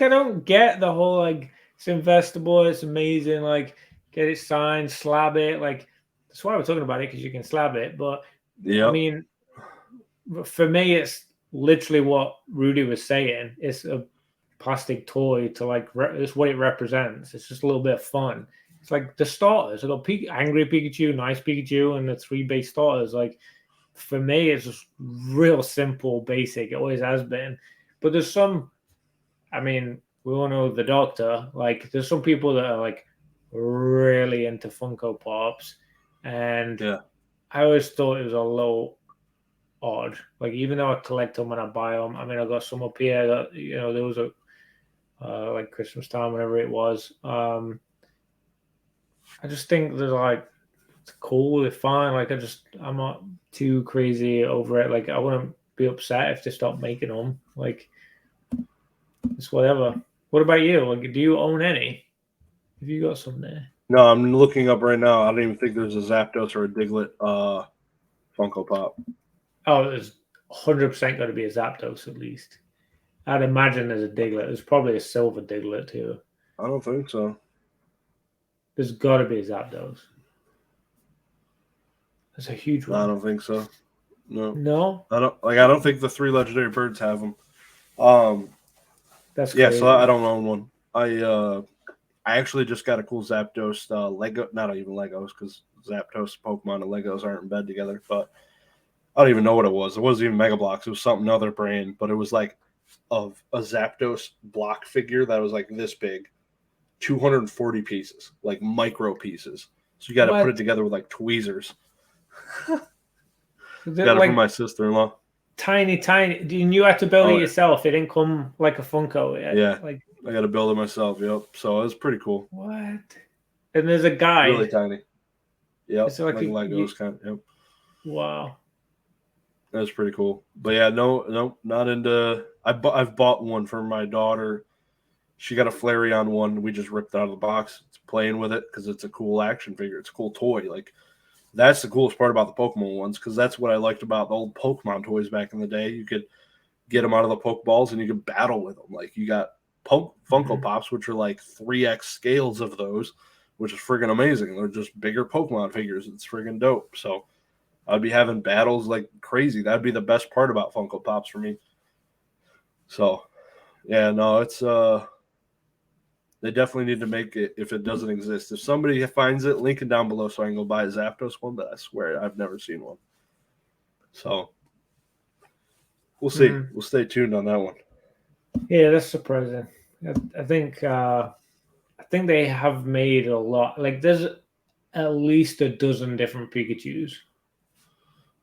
don't get the whole like it's investable, it's amazing, like get it signed, slab it. Like that's why we're talking about it, because you can slab it. But yeah, I mean, for me, it's literally what Rudy was saying. It's a plastic toy to like it's what it represents. It's just a little bit of fun. It's like the starters. I got angry Pikachu, nice Pikachu, and the 3 base starters. Like for me, it's just real simple, basic. It always has been. But there's some. I mean, we all know the Doctor. Like, there's some people that are like really into Funko Pops, and I always thought it was a little odd. Like, even though I collect them and I buy them, I mean, I got some up here. That, there was a like Christmas time, whenever it was. I just think they're like it's cool, they're fine. Like, I'm not too crazy over it. Like, I wouldn't be upset if they stopped making them. Like. It's whatever. What about you? Like, do you own any? Have you got some there? No, I'm looking up right now. I don't even think there's a Zapdos or a Diglett Funko Pop. Oh, there's 100% got to be a Zapdos at least. I'd imagine there's a Diglett. There's probably a silver Diglett too. I don't think so. There's got to be a Zapdos. That's a huge one. I don't think so. No. I don't think the 3 legendary birds have them. That's crazy. So I don't own one. I actually just got a cool Zapdos Lego, not even Legos, because Zapdos, Pokemon, and Legos aren't in bed together. But I don't even know what it was. It wasn't even Mega Bloks. It was something other brand, but it was like a Zapdos block figure that was like this big, 240 pieces, like micro pieces. So you got to put it together with like tweezers. Got it from my sister-in-law. Tiny. And you had to build it yourself. It didn't come like a Funko. Yeah. Like I got to build it myself. Yep. So it was pretty cool. What? And there's a guide. Really tiny. Yep, It's like Legos kind of. Yep. Wow. That's pretty cool. But yeah, no, not into. I've bought one for my daughter. She got a Flareon one. We just ripped it out of the box. It's playing with it because it's a cool action figure. It's a cool toy. Like that's the coolest part about the Pokemon ones because that's what I liked about the old Pokemon toys back in the day. You could get them out of the Pokeballs and you could battle with them. Like you got Funko Pops, which are like 3x scales of those, which is friggin' amazing. They're just bigger Pokemon figures. It's friggin' dope. So I'd be having battles like crazy. That'd be the best part about Funko Pops for me. So yeah, no, it's they definitely need to make it if it doesn't exist. If somebody finds it, link it down below so I can go buy a Zapdos one, but I swear I've never seen one. So we'll see. We'll stay tuned on that one. Yeah, that's surprising. I think they have made a lot. Like there's at least a dozen different Pikachus.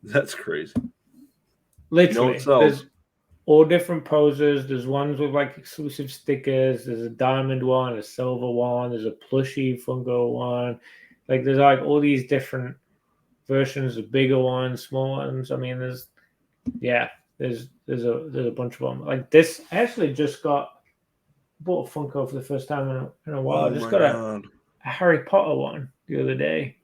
That's crazy. Literally, there's all different poses. There's ones with like exclusive stickers. There's a diamond one, a silver one. There's a plushy Funko one. Like there's like all these different versions of bigger ones, small ones. I mean, there's a bunch of them. Like this, I actually just bought a Funko for the first time in a while. I just got a Harry Potter one the other day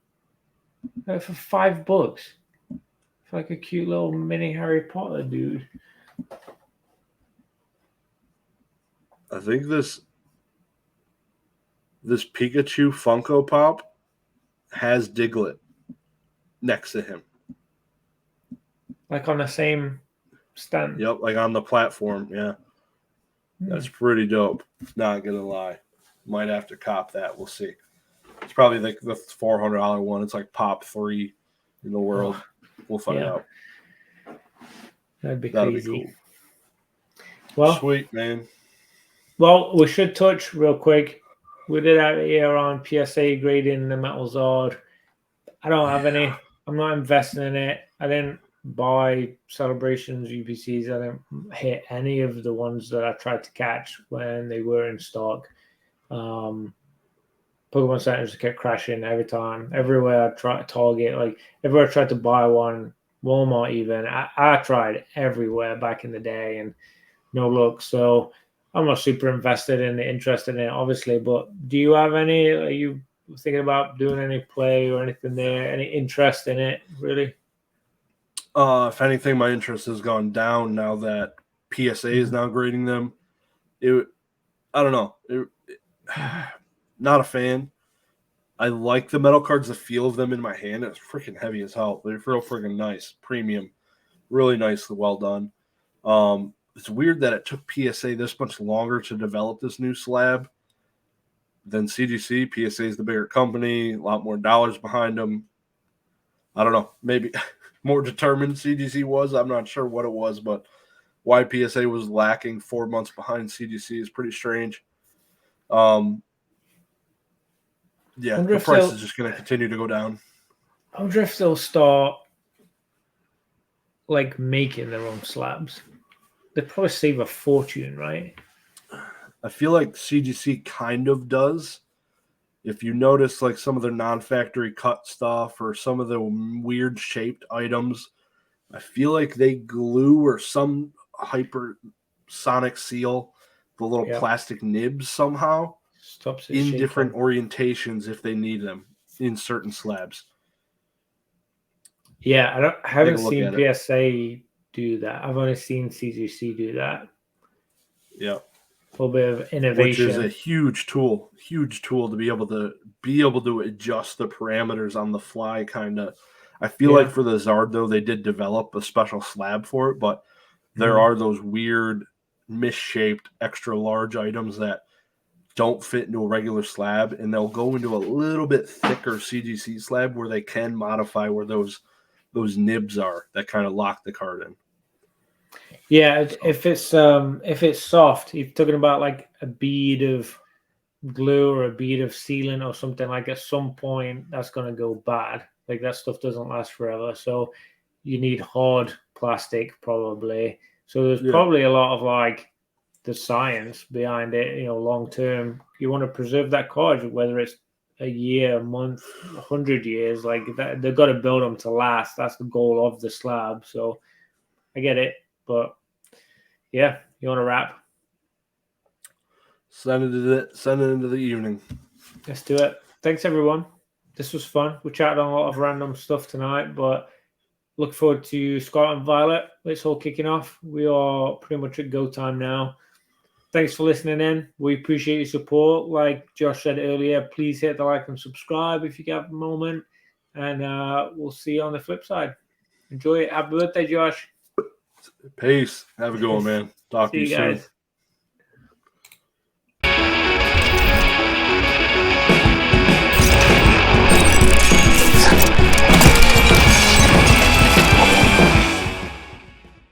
for $5 for like a cute little mini Harry Potter dude. I think this Pikachu Funko Pop has Diglett next to him. Like on the same stand. Yep, like on the platform. Yeah. That's pretty dope. Not going to lie. Might have to cop that. We'll see. It's probably like the $400 one. It's like Pop 3 in the world. We'll find out. That'd be crazy. Be cool. Well, sweet, man. Well, we should touch real quick. We did out here on PSA grading the Metal Zord. I don't have any. I'm not investing in it. I didn't buy Celebrations UPCs. I didn't hit any of the ones that I tried to catch when they were in stock. Pokemon centers kept crashing every time. Everywhere I tried Target, like everywhere I tried to buy one, Walmart even. I tried everywhere back in the day and no luck. So I'm not super interested in it, obviously. But do you have any? Are you thinking about doing any play or anything there? Any interest in it, really? If anything, my interest has gone down now that PSA is now grading them. I don't know. Not a fan. I like the metal cards, the feel of them in my hand. It's freaking heavy as hell. They're real freaking nice. Premium. Really nicely well done. It's weird that it took PSA this much longer to develop this new slab than CGC. PSA is the bigger company, a lot more dollars behind them. I don't know. Maybe more determined CGC was. I'm not sure what it was, but why PSA was lacking 4 months behind CGC is pretty strange. Yeah, the price is just going to continue to go down. I wonder if they'll start like making their own slabs. They'd probably save a fortune, right? I feel like CGC kind of does. If you notice, like some of their non-factory cut stuff or some of the weird shaped items, I feel like they glue or some hypersonic seal the little plastic nibs somehow in different orientations if they need them in certain slabs. Yeah, I haven't seen PSA do that. I've only seen CGC do that. Yeah. A little bit of innovation. Which is a huge tool to be able to adjust the parameters on the fly, kind of. I feel like for the Zard, though, they did develop a special slab for it, but there are those weird, misshaped, extra large items that don't fit into a regular slab, and they'll go into a little bit thicker CGC slab where they can modify where those nibs are that kind of lock the card in. Yeah, if it's soft, you're talking about like a bead of glue or a bead of sealant or something, like at some point that's going to go bad. Like that stuff doesn't last forever. So you need hard plastic probably. So there's probably a lot of like the science behind it, long term. You want to preserve that card, whether it's a year, a month, 100 years. Like that, they've got to build them to last. That's the goal of the slab. So I get it, but yeah, you want to wrap? Send it into the evening. Let's do it. Thanks, everyone. This was fun. We chatted on a lot of random stuff tonight, but look forward to Scarlet and Violet. It's all kicking off. We are pretty much at go time now. Thanks for listening in. We appreciate your support. Like Josh said earlier, please hit the like and subscribe if you have a moment. And we'll see you on the flip side. Enjoy it. Happy birthday, Josh. Peace. Have a good one, man. Talk to you soon.